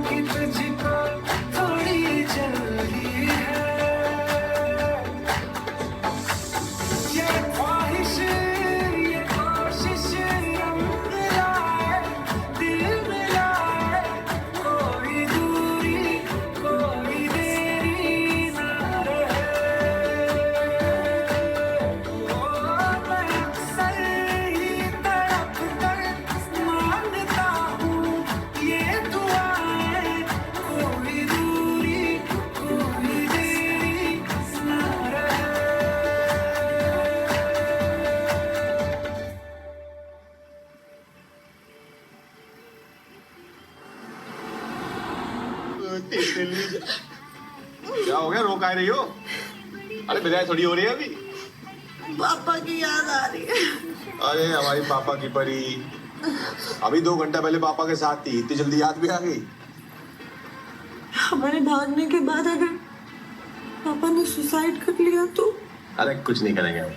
की तुझको थोड़ी जल्दी है, ये ख्वाहिश ये कोशिश मिलाए दिल मिलाए, कोई दूरी कोई देरी ना रहे। मैं अक्सर ही तड़प कर मांगता हूँ ये दुआएं, कोई दूरी कोई देरी ना रहे। क्या हो गया, रो काय रही हो? अरे विदाई थोड़ी हो रही है अभी। पापा की याद आ रही है। अरे हमारी पापा की परी अभी 2 घंटा पहले पापा के साथ थी, इतनी जल्दी याद भी आ गई? हमारे भागने के बाद अगर पापा ने सुसाइड कर लिया तो? अरे कुछ नहीं करेंगे हम।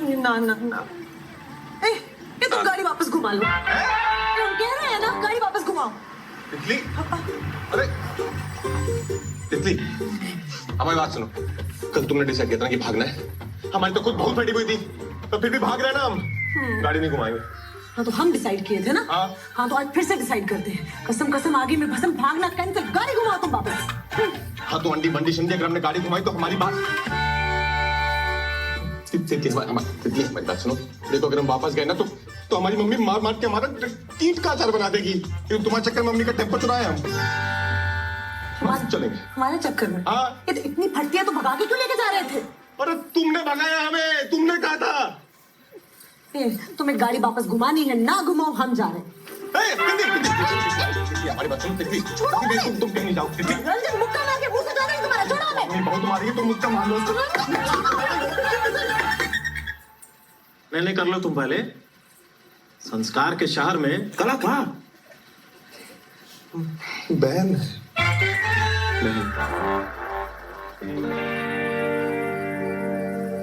अरे ना ना ना, ये तुम गाड़ी वापस घुमा लो। हम कह रहे हैं ना, गाड़ी वापस घुमाओ। तितली, अरे तितली हमारी बात सुनो। कल तुमने डिसाइड किया था ना कि भागना है, हमारी तो खुद बहुत फटी हुई थी, तो फिर भी भाग रहे हैं ना हम। गाड़ी नहीं घुमाएंगे। हाँ तो हम डिसाइड किए थे ना। हाँ तो आज फिर से डिसाइड करते हैं। कसम कसम आगे में भसम, भागना कैंसिल, गाड़ी घुमाओ तुम वापस। हाँ तो अंडी बंडी शिंदे अगर हमने गाड़ी घुमाई तो हमारी बात। तितली हमारी बात सुनो। देखो अगर हम वापस गए ना तो हमारी मम्मी मार मार के हमारा कीट का अचार बना देगी, क्योंकि तुम्हारे चक्कर में मम्मी का टेम्पो चुराया हम। चलेंगे हमारे चक्कर में? हाँ। ये तो इतनी फटिया तो भगा के क्यों लेके जा रहे थे? अरे तुमने भगाया हमें, तुमने कहा था। तुम्हें गाड़ी वापस घुमानी है, ना घुमाओ, हम जा रहे हैं। हमारी बात सुनो तितली, तुम कहीं नहीं जाओ। रंजन मुक्का मार के मुंह से जा रहे हैं तुम्हारा, छोड़ो हमें। बहुत मारी तुम मुक्का मार लो। नहीं कर लो तुम पहले। संस्कार के शहर में कला कहाँ? बहन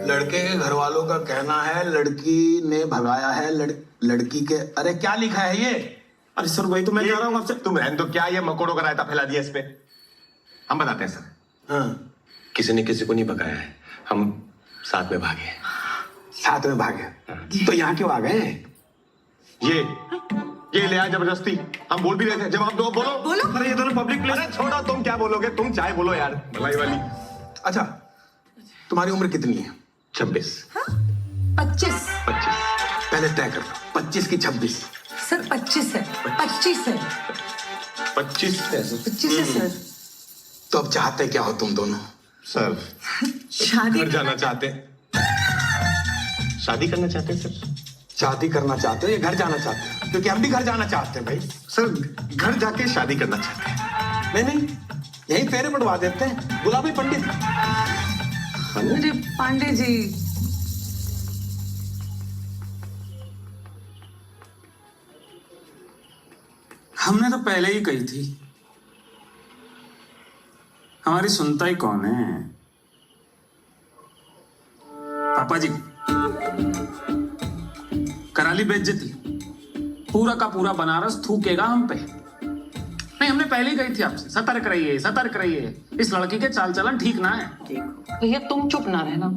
लड़के के घर वालों का कहना है लड़की ने भगाया है लड़की के। अरे क्या लिखा है ये? अरे सर वही तो मैं कह रहा हूँ आपसे। तुम रहने दो, क्या ये मकोड़ों का रायता फैला दिया इस पे। हम बताते हैं सर। हाँ, किसी ने किसी को नहीं भगाया है, हम साथ में भागे। साथ में भागे तो यहाँ क्यों आ गए? ये ले आया जबरदस्ती। हम बोल भी रहे थे, जवाब दो, बोलो बोलो। अरे ये दोनों पब्लिक प्लेस। अरे छोड़ो, तुम क्या बोलोगे, तुम चाहे बोलो यार, भलाई वाली। अच्छा, तुम्हारी उम्र कितनी है? 26। 25। 25। पहले तय कर लो, 25 की 26? सर 25 है, 25 है, 25 है 25 है सर। तो अब चाहते क्या हो तुम दोनों? सर शादी घर जाना चाहते हैं, शादी करना चाहते हैं सर। शादी करना चाहते हो या घर जाना चाहते हो? क्योंकि हम भी घर जाना चाहते हैं भाई। सर घर जाके शादी करना चाहते हैं। नहीं नहीं, यही फेरे बढ़वा देते हैं, गुलाबी पंडित। अरे पांडे जी, हमने तो पहले ही कही थी, हमारी सुनता ही कौन है? पापा जी करा ली बेइज्जती, पूरा का पूरा बनारस थूकेगा हम पे। नहीं, हमने पहले ही कही थी आपसे, सतर्क रहिए, सतर्क रहिए, इस लड़की के चाल चलन ठीक ना है। भैया तुम चुप ना रहना।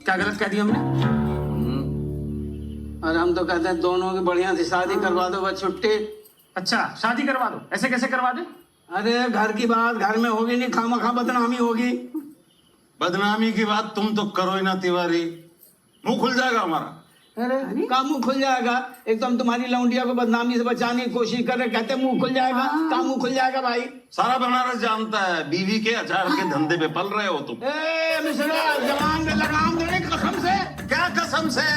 क्या गलत कह दिया हमने? और हम तो कहते हैं दोनों की बढ़िया से शादी करवा दो, बस छुट्टी। अच्छा शादी करवा दो, ऐसे कैसे करवा दे? अरे घर की बात घर में होगी नहीं, खामखा बदनामी होगी। बदनामी की बात तुम तो करो ही ना तिवारी, मुंह खुल जाएगा हमारा। अरे का मुंह खुल जाएगा? एक तो हम तुम्हारी लौंडिया को बदनामी से बचाने की कोशिश कर रहे, कहते मुंह खुल जाएगा। का मुंह खुल जाएगा भाई? सारा बनारस जानता है बीवी के अचार के धंधे पे पल रहे हो तुम। ए मिश्रा, जवान में लगाम देने की कसम से। क्या कसम से?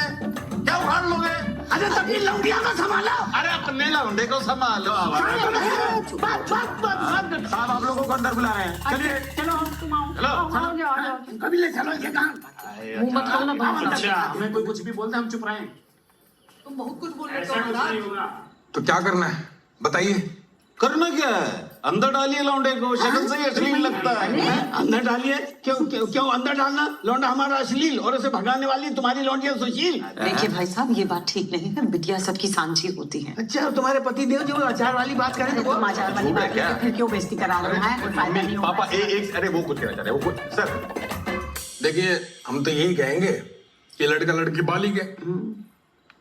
क्या उखाड़ लोगे? अरे तब ये लौंडिया का संभालो। अरे अपने लौंडे को संभालो। साहब आप लोगों को अंदर बुला रहे हैं, चलिए चलो चलो कभी ले चलो ये काम। मुंह मत खोलना बहुत। अच्छा हमें कोई कुछ भी बोलते हम चुप रहें। तुम बहुत कुछ बोल रहे ऐसा कुछ नहीं होगा। तो क्या करना है बताइए? करना क्या है? अंदर डालिए लौंडे को, शक्ल से ही अश्लील लगता है। अंदर डालिए? क्यों क्यों क्यों अंदर डालना? लौंडा हमारा अश्लील और उसे भगाने वाली तुम्हारी लौंडिया सुशील। देखिए भाई साहब, ये बात ठीक नहीं है। बिटिया सबकी सांझी होती है। अच्छा, तुम्हारे पति देव जो अचार वाली बात करें तो वो समाचार वाली बात है, फिर क्यों बेइज्जती करा रहा है? कोई फायदा नहीं होगा। पापा एक अरे वो कुछ कहना चाह रहे हैं, वो कुछ सर। देखिए, हम तो यही कहेंगे कि लड़का लड़की बालिग है,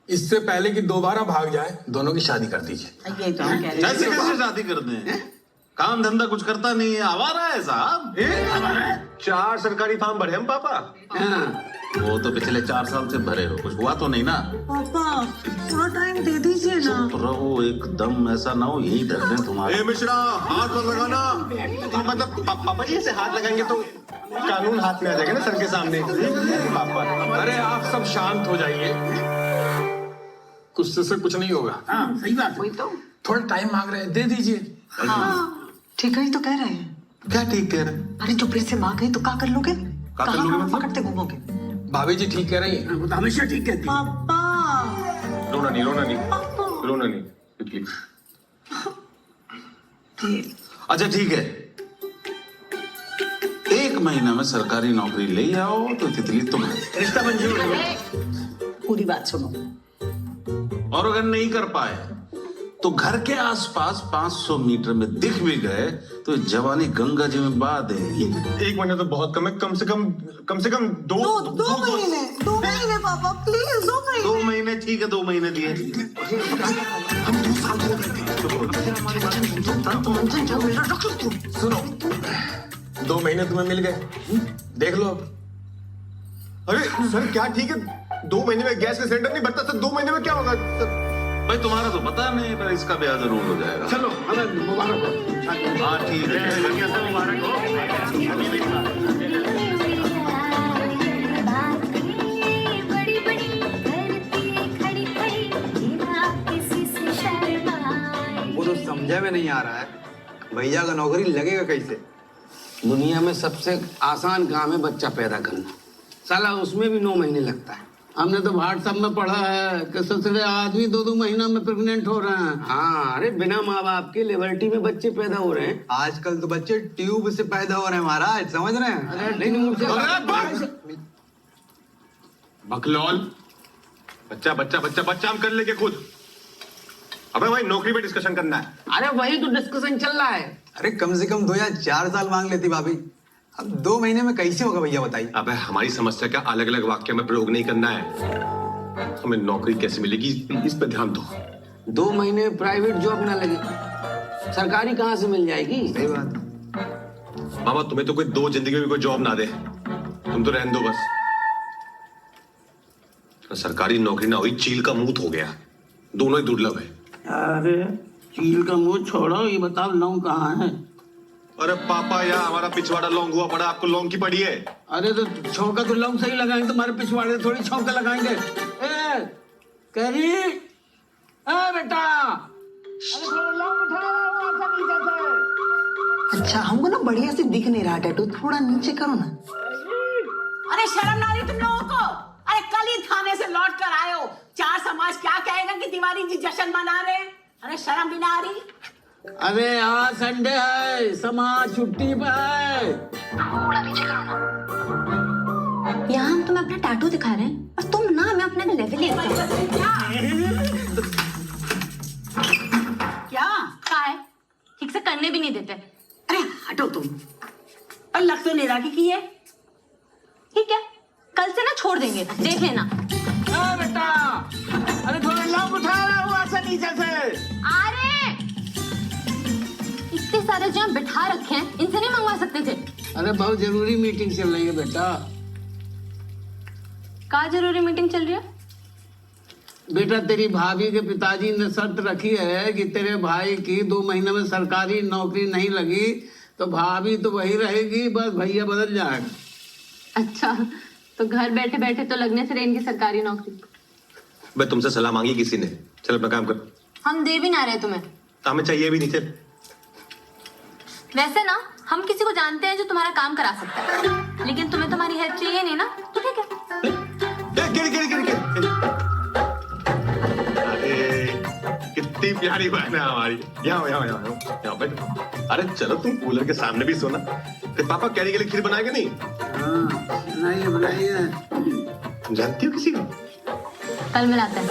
इससे पहले कि दोबारा भाग जाए, दोनों की शादी कर दीजिए। यही तो हम कह रहे हैं। कैसे कैसे शादी करते हैं? काम धंधा कुछ करता नहीं है, आवारा है साहब। 4 सरकारी फार्म भरे हम पापा। वो तो पिछले 4 साल से भरे हो, कुछ हुआ तो नहीं ना? पापा थोड़ा टाइम दे दीजिए ना। चुप रहो एकदम, ऐसा ना हो यही धर दें तुम्हारे। ए मिश्रा, हाथ मत लगाना। मतलब पापा जी ऐसे हाथ लगाएंगे तो कानून हाथ में आ जाएगा ना सर के सामने। पापा अरे आप सब शांत हो जाइए, गुस्से से कुछ नहीं होगा। हाँ, सही बात है। वही तो। थोड़ा टाइम मांग रहे हैं, दे दीजिए। हाँ ठीक है, ही तो कह रहे हैं। क्या ठीक कह रहे हैं? अरे जो फिर से माँ गई तो क्या कर लोगे? कर लोगे कहाँ मतलब? पकड़ते घूमोगे? भाभी जी ठीक कह रही हैं। वो तो हमेशा ठीक कहती है। पापा रोना नहीं, रोना नहीं, रोना नहीं प्लीज। अच्छा ठीक है, 1 महीना में सरकारी नौकरी ले आओ तो तितली तुम्हारी। रिश्ता मंजूर है। पूरी बात सुनो। और अगर नहीं कर पाए तो घर के आसपास 500 मीटर में दिख भी गए तो जवानी गंगा जी में बहा देंगी। 1 महीना तो बहुत कम है, कम से कम 2 महीने पापा प्लीज, 2 महीने। 2 महीने ठीक है, 2 महीने दिए। सुनो, 2 महीने तुम्हें मिल गए, देख लो अब। अरे सर क्या ठीक है? 2 महीने में गैस का सिलेंडर नहीं बढ़ता सर, 2 महीने में क्या होगा सर? भाई तुम्हारा तो पता नहीं, पर इसका ब्याह जरूर हो जाएगा। चलो हमें मुबारक हो। हाँ ठीक है। बड़ी बड़ी धरती खड़ी खड़ी बिना किसी से शर्माए। वो तो समझा में नहीं आ रहा है, भैया का नौकरी लगेगा कैसे? दुनिया में सबसे आसान काम है बच्चा पैदा करना, साला उसमें भी 9 महीने लगता है। हमने तो व्हाट्सएप में पढ़ा है कि ससुरे आदमी 2-2 महीना में प्रेग्नेंट हो रहे हैं। हाँ, अरे बिना माँ बाप के लिबर्टी में बच्चे पैदा हो रहे हैं। आजकल तो बच्चे ट्यूब से पैदा हो रहे हैं महाराज, समझ रहे हैं? बकलौल, बच्चा बच्चा बच्चा बच्चा हम कर लेंगे खुद। अबे भाई नौकरी पे डिस्कशन करना है। अरे वही तो डिस्कशन चल रहा है। अरे कम से कम 2 या 4 साल मांग लेती भाभी, अब 2 महीने में कैसे होगा भैया बताइए? अबे हमारी समस्या क्या अलग अलग वाक्य में प्रयोग नहीं करना है। हमें नौकरी कैसे मिलेगी इस पे ध्यान दो। 2 महीने प्राइवेट जॉब ना लगे, सरकारी कहाँ से मिल जाएगी? सही बात। मामा तुम्हें तो कोई 2 जिंदगी में भी कोई जॉब ना दे, तुम तो रहने दो बस। सरकारी नौकरी ना हुई चील का मुंह हो गया, दोनों ही दुर्लभ है। अरे चील का मुंह छोड़ो, ये बताओ लौंग कहाँ है? अरे पापा यार हमारा पिछवाड़ा लौंग हुआ पड़ा, आपको लौंग की पड़ी है। अरे तो छौका तो लौंग सही लगाएंगे, तुम्हारे पिछवाड़े थोड़ी छौका लगाएंगे। ए करी, ए बेटा, अरे थोड़ा लौंग उठाओ ऐसा नीचे से। अच्छा हमको ना बढ़िया से दिख नहीं रहा टैटू, थोड़ा नीचे करो ना। अरे शर्म ना रही तुम लोगों को? अरे कल ही थाने से लौट कर आए हो, 4 समाज क्या कहेगा कि तिवारी जी जश्न मना रहे हैं? अरे शर्म भी ना आ रही? अरे आज संडे है, समाज छुट्टी पे है। यहाँ हम तुम्हें अपना टैटू दिखा रहे हैं और तुम ना हमें अपने लेवल क्या है ठीक से करने भी नहीं देते। अरे हटो तुम, और लग तो नहीं रहा कि ये ठीक है, कल से ना छोड़ देंगे, देख लेना। ए बेटा, अरे थोड़ा लौंग उठा रहा हूँ ऐसा नीचे से। अरे इतने सारे जो यहाँ बिठा रखे हैं, इनसे नहीं मंगवा सकते थे? अरे बहुत जरूरी मीटिंग चल रही है बेटा। क्या जरूरी मीटिंग चल रही है? बेटा तेरी भाभी के पिताजी ने शर्त रखी है कि तेरे भाई की 2 महीने में सरकारी नौकरी नहीं लगी तो भाभी तो वही रहेगी, बस भैया बदल जाएगा। अच्छा, तो घर बैठे बैठे तो लगने से रहे इनकी सरकारी नौकरी। मैं तुमसे सलाह मांगी किसी ने, चल अपना काम कर। हम दे भी ना रहे तुम्हें, तो हमें चाहिए भी नहीं। चल वैसे ना हम किसी को जानते हैं जो तुम्हारा काम करा सकता है, लेकिन तुम्हें तुम्हारी हेल्प चाहिए नहीं ना, तो ठीक है। अरे कितनी प्यारी बहन है हमारी। यहाँ बैठो। अरे चलो तुम कूलर के सामने भी सोना। फिर पापा कैरी के लिए खीर बनाएंगे नहीं? बनाइए बनाइए। जानती हो किसी को? कल मिलाते हैं।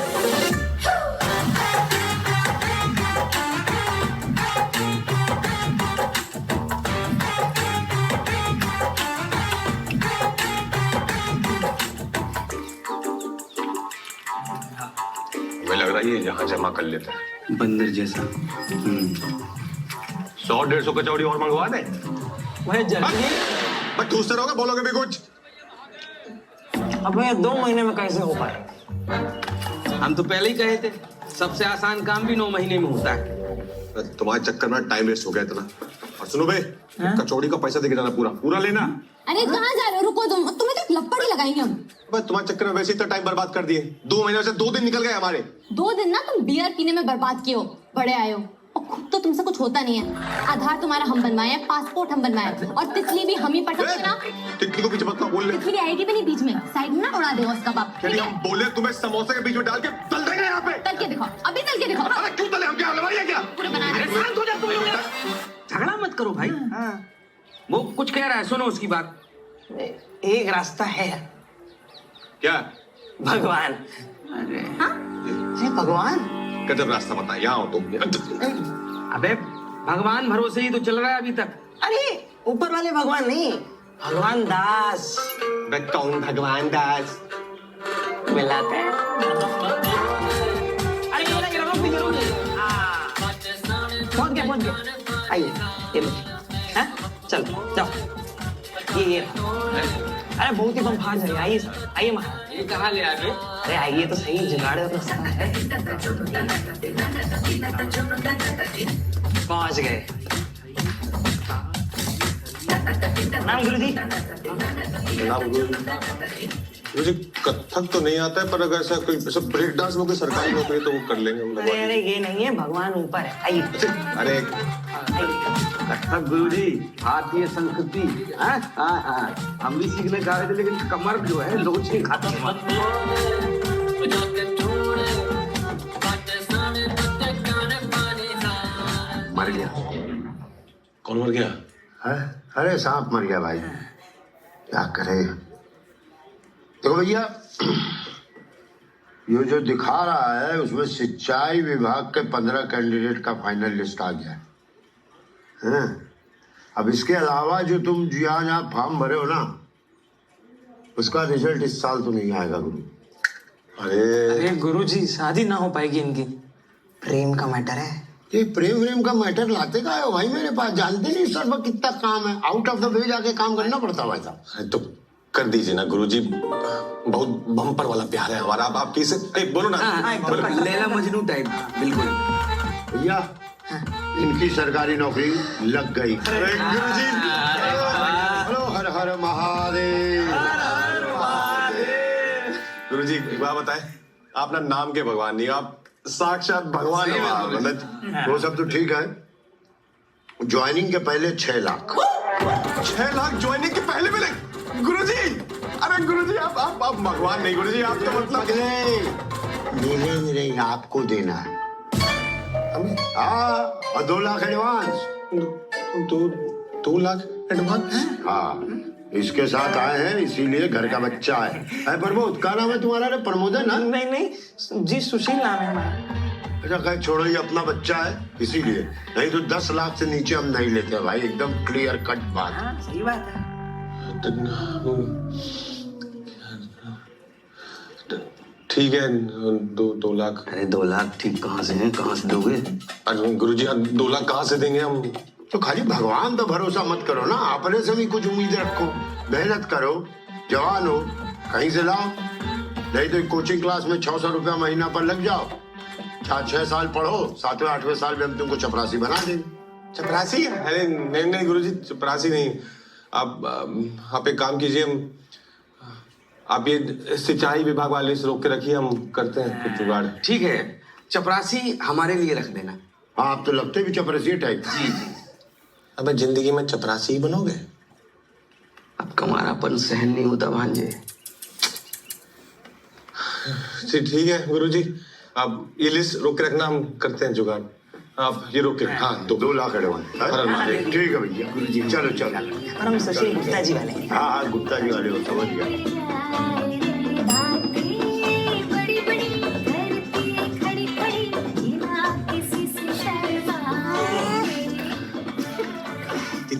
हमें लग रहा है ये यहाँ जमा कर लेते हैं। बंदर जैसा। 100-150 कचौड़ी और मंगवा दे। वह जल्दी। बस ठूसते रहोगे, बोलोगे भी कुछ। अब भैया 2 महीने में कैसे हो पाए? हम तो पहले ही कहे थे, सबसे आसान काम भी 9 महीने में होता है। तुम्हारे चक्कर में टाइम वेस्ट हो गया इतना। और सुनो बे, कचौड़ी का पैसा देके जाना, पूरा पूरा लेना। अरे कहाँ जा रहे हो? रुको तुम, तुम्हें तो लपड़ ही लगाएंगे हम। बस तुम्हारे चक्कर में वैसे ही इतना टाइम बर्बाद कर दिए। 2 महीने से 2 दिन निकल गए हमारे। 2 दिन ना तुम बियर पीने में बर्बाद किए हो, बड़े आए हो। और खुद तो तुमसे कुछ होता नहीं है। आधार तुम्हारा हम बनवाए, पासपोर्ट हम बनवाए, और तितली भी हम ही पटाते ना। तितली को पीछे मत बोल ले। तितली आएगी भी नहीं बीच में, साइड में ना उड़ा देगा उसका बाप। क्या हम बोले तुम्हें समोसे के बीच में डाल के तल देंगे यहाँ पे? तल के दिखाओ, अभी तल के दिखाओ। अरे क्यों तले? हम क्या हलवाई है क्या? पूरे बना रहे। शांत हो जा तुम लोग। झगड़ा मत करो भाई। वो कुछ कह रहा है, सुनो उसकी बात। एक रास्ता है। क्या? भगवान। अरे भगवान गजब रास्ता बता। यहाँ हो तुम। अबे भगवान भरोसे ही तो चल रहा है अभी तक। अरे ऊपर वाले भगवान नहीं, भगवान दास। मैं कौन भगवान दास? मिलाते हैं। अरे ये रंग भी जरूर है। पहुंच गए। आइए ये लो। हाँ चल जाओ। ये अरे बहुत ही बम फाज है। आइए सर, आइए महाराज। ये कहाँ ले आए? अरे आइए तो सही, जुगाड़ अपना साथ है। पहुंच गए। नाम गुरुजी। मुझे कथक तो नहीं आता है, पर अगर ऐसा कोई ब्रेक डांस में कोई सरकारी नौकरी तो वो कर लेंगे हम लोग। अरे ये नहीं है, भगवान ऊपर है। आइए। अरे कथक गुरुजी, भारतीय संस्कृति। हम भी सीखने जा रहे थे, लेकिन कमर जो है लोच नहीं खाता। मर गया। कौन मर गया? है? अरे सांप मर गया भाई, क्या करे। देखो भैया, ये जो दिखा रहा है उसमें सिंचाई विभाग के 15 कैंडिडेट का फाइनल लिस्ट आ गया है। अब इसके अलावा जो तुम जहाँ फॉर्म भरे हो ना, उसका रिजल्ट इस साल तो नहीं आएगा गुरु। अरे गुरुजी, शादी ना हो पाएगी इनकी। प्रेम का मैटर है। ये प्रेम का मैटर लाते का हो भाई मेरे पास? जानते नहीं सर पर कितना काम है, आउट ऑफ द वे जाके काम करना पड़ता है भाई साहब। तो कर दीजिए ना गुरुजी, बहुत बम्पर वाला प्यार है हमारा। अब आप किसे बोलो ना। लैला मजनू टाइप बिल्कुल। भैया इनकी सरकारी नौकरी लग गई। गुरुजी हेलो, हर हर महादेव। गुरुजी एक बात बताएं, आप ना नाम के भगवान नहीं, आप साक्षात भगवान है। वो सब तो ठीक है, ज्वाइनिंग के पहले 6 लाख। 6 लाख ज्वाइनिंग के पहले मिले? गुरुजी, अरे गुरुजी आप भगवान नहीं गुरुजी, आप तो मतलब मिलेंगे नहीं, आपको देना है। हाँ, और 2 लाख एडवांस। 2 लाख एडवांस? हाँ, इसके साथ आए हैं, इसीलिए घर का बच्चा है। प्रमोद, क्या नाम है तुम्हारा? रे प्रमोद है ना? नहीं जी, सुशील नाम है हमारा। अच्छा खैर छोड़ो, ये अपना बच्चा है इसीलिए, नहीं तो 10 लाख से नीचे हम नहीं लेते भाई, एकदम क्लियर कट बात। हाँ सही बात है। ठीक है, 2 लाख। अरे 2 लाख ठीक कहाँ से हैं, कहाँ से दोगे? अरे गुरुजी 2 लाख कहाँ से देंगे हम? तो खाली भगवान तो भरोसा मत करो ना, अपने से भी कुछ उम्मीद रखो, मेहनत करो, जवान हो, कहीं से लाओ। नहीं तो कोचिंग क्लास में 600 रुपया महीना पर लग जाओ, 6 साल पढ़ो, 7वें 8वें साल में हम तुमको चपरासी बना देंगे। चपरासी? अरे नहीं गुरुजी, चपरासी नहीं। आप एक काम कीजिए, आप ये सिंचाई विभाग वाले से रोक के रखिए, हम करते हैं कुछ जुगाड़। ठीक है, चपरासी हमारे लिए रख देना। हाँ, आप तो लगते भी चपरासी टाइप। जी। अबे जिंदगी में चपरासी ही बनोगे? अब कमारापन सहन नहीं होता भांजे। ठीक है गुरुजी, आप ये लिस्ट रोक के रखना, हम करते हैं जुगाड़। आप ये रोक के, हाँ 2 लाख एडवांस। ठीक है भैया, चलो चलो। और हम सोचे गुप्ता जी वाले। हाँ हाँ, गुप्ता जी वाले हो, समझ गया।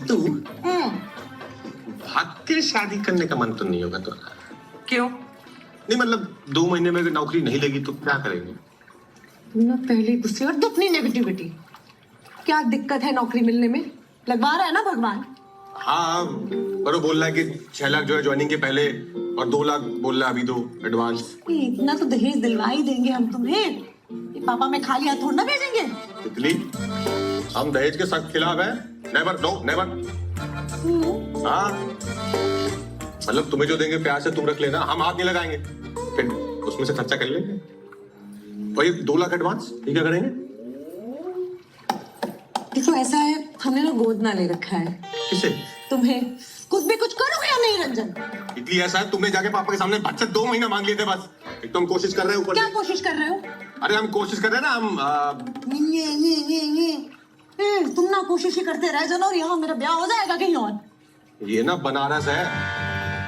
तू भाग के शादी करने का मन तो नहीं होगा तो? क्यों? नहीं मतलब 2 महीने में अगर नौकरी नहीं लगी तो क्या करेंगे? तुमने पहले गुस्से और अपनी नेगेटिविटी। क्या दिक्कत है नौकरी मिलने में? लगवा रहा है ना भगवान। हाँ, पर वो बोल रहा है कि 6 लाख जो है ज्वाइनिंग के पहले और 2 लाख बोल रहा है अभी दो एडवांस। इतना तो दहेज दिलवा ही देंगे हम तुम्हें। ये पापा में खाली हाथ थोड़ा ना भेजेंगे। तितली, हम दहेज के सख्त खिलाफ है। Never, no never. हाँ, मतलब तुम्हें जो देंगे प्यार से तुम रख लेना, हम हाथ नहीं लगाएंगे, फिर उसमें से खर्चा कर लेंगे। वही 2 लाख एडवांस, ये क्या करेंगे? देखो ऐसा है, हमने ना गोद ना ले रखा है। किसे? तुम्हें कुछ भी कुछ करोगे या नहीं रंजन? इतनी ऐसा है, तुमने जाके पापा के सामने बच्चे 2 महीना मांग लिए थे बस। एक तो हम कोशिश कर रहे हैं ऊपर। क्या कोशिश कर रहे हो? अरे हम कोशिश कर रहे हैं ना, हम तुम ना कोशिश ही करते रह जाना और यहाँ मेरा ब्याह हो जाएगा कहीं और। ये ना बनारस है,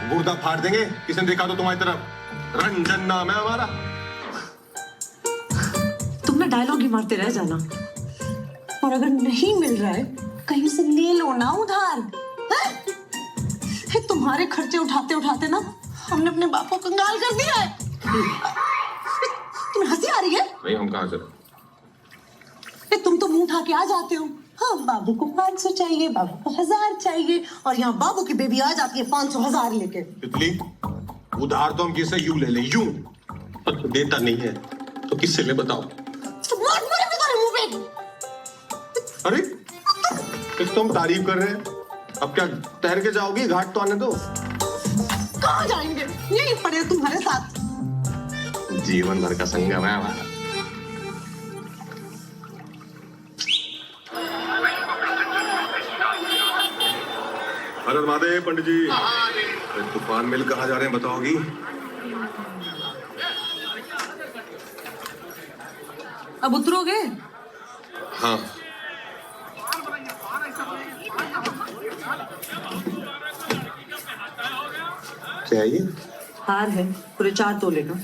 गुर्दा फाड़ देंगे किसी ने देखा तो तुम्हारी तरफ। रंजन नाम है हमारा। तुम ना डायलॉग ही मारते रह जाना, और अगर नहीं मिल रहा है कहीं से ले लो ना उधार। तुम्हारे खर्चे उठाते उठाते ना हमने अपने बाप को कंगाल कर दिया है। तुम्हें हंसी आ रही है? नहीं, हम कहाँ से? तुम तो मुंह उठा के आ जाते हो। हाँ, बाबू को 500 चाहिए, बाबू को 1000 चाहिए, और यहाँ बाबू की बेबी आ जाती है 500,000 लेके। तितली, उधार तो हम किससे यूं ले ले, यूं। तो देता नहीं है तो किससे ले बताओ? अरे एक तो हम तारीफ कर रहे हैं, अब क्या तैर के जाओगी? घाट तो आने दो। कहाँ जाएंगे? यही पड़े तुम्हारे साथ। जीवन भर का संगम है हमारा। हर महादेव पंडित जी। अरे तूफान मिल कहाँ जा रहे हैं बताओगी? अब उतरोगे? हाँ। क्या है ये? हार है, पूरे 4 तोले का।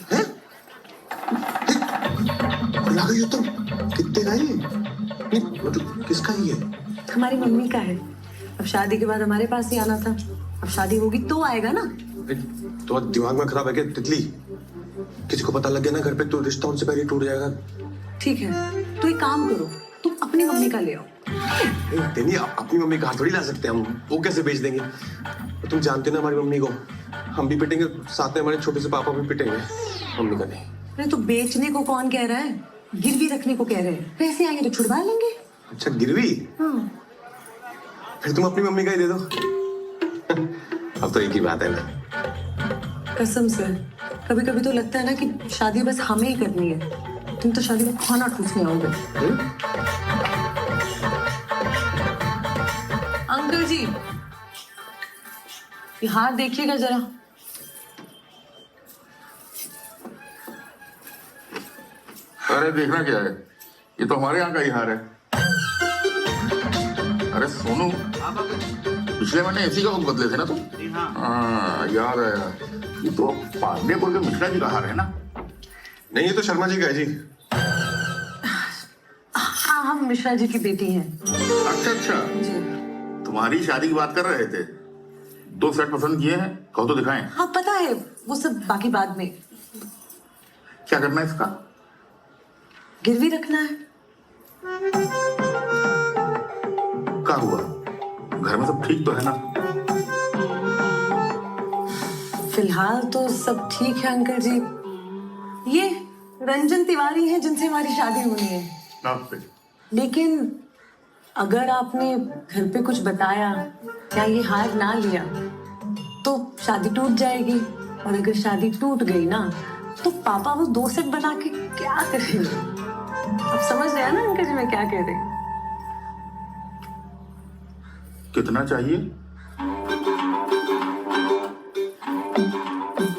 ला गई हो तुम? कितने का ये? नहीं, मतलब किसका ये? हमारी मम्मी का है। अब शादी के बाद हमारे पास ही आना था, अब शादी होगी तो आएगा ना। तो दिमाग में खराब है क्या तितली? किसी को पता लग गया ना घर पे तो रिश्ता उनसे पहले टूट जाएगा। ठीक है, तो एक काम करो, तुम अपनी मम्मी का ले आओ। नहीं, अपनी मम्मी कहाँ थोड़ी ला सकते हैं हम, वो कैसे बेच देंगे? तो तुम जानते ना हमारी मम्मी को, हम भी पिटेंगे, साथ में हमारे छोटे से पापा भी पिटेंगे, मम्मी का नहीं। अरे तो बेचने को कौन कह रहा है? गिरवी रखने को कह रहे हैं। पैसे आएंगे तो छुड़वा लेंगे। अच्छा, गिरवी? हाँ। फिर तुम अपनी मम्मी का ही दे दो। अब तो एक ही बात है ना। कसम से कभी कभी तो लगता है ना कि शादी बस हमें ही करनी है, तुम तो शादी में खाना ठूसने आओगे। अंकल जी, ये हार देखिएगा जरा। अरे देखना क्या है, ये तो हमारे यहाँ का ही हार है। अरे सोनू, पिछले महीने इसी का बुक बदले थे ना तुम? हाँ याद आया, ये तो पांडेपुर के मिश्रा जी का हार है ना? नहीं, ये तो शर्मा जी का है जी। हाँ, हम मिश्रा जी की बेटी हैं। अच्छा अच्छा, तुम्हारी शादी की बात कर रहे थे। 2 सेट पसंद किए हैं, कहो तो दिखाएं। हाँ पता है, वो सब बाकी बाद में। क्या करना है इसका? गिरवी रखना है। क्या हुआ, घर में सब ठीक तो है ना? फिलहाल तो सब ठीक है अंकल जी। ये रंजन तिवारी हैं जिनसे हमारी शादी होनी है। नमस्ते। लेकिन अगर आपने घर पे कुछ बताया या ये हार ना लिया तो शादी टूट जाएगी, और अगर शादी टूट गई ना तो पापा वो 2 सेट बना के क्या करेंगे? आप समझ रहे हैं ना अंकल जी मैं क्या कह रही हूँ? कितना चाहिए?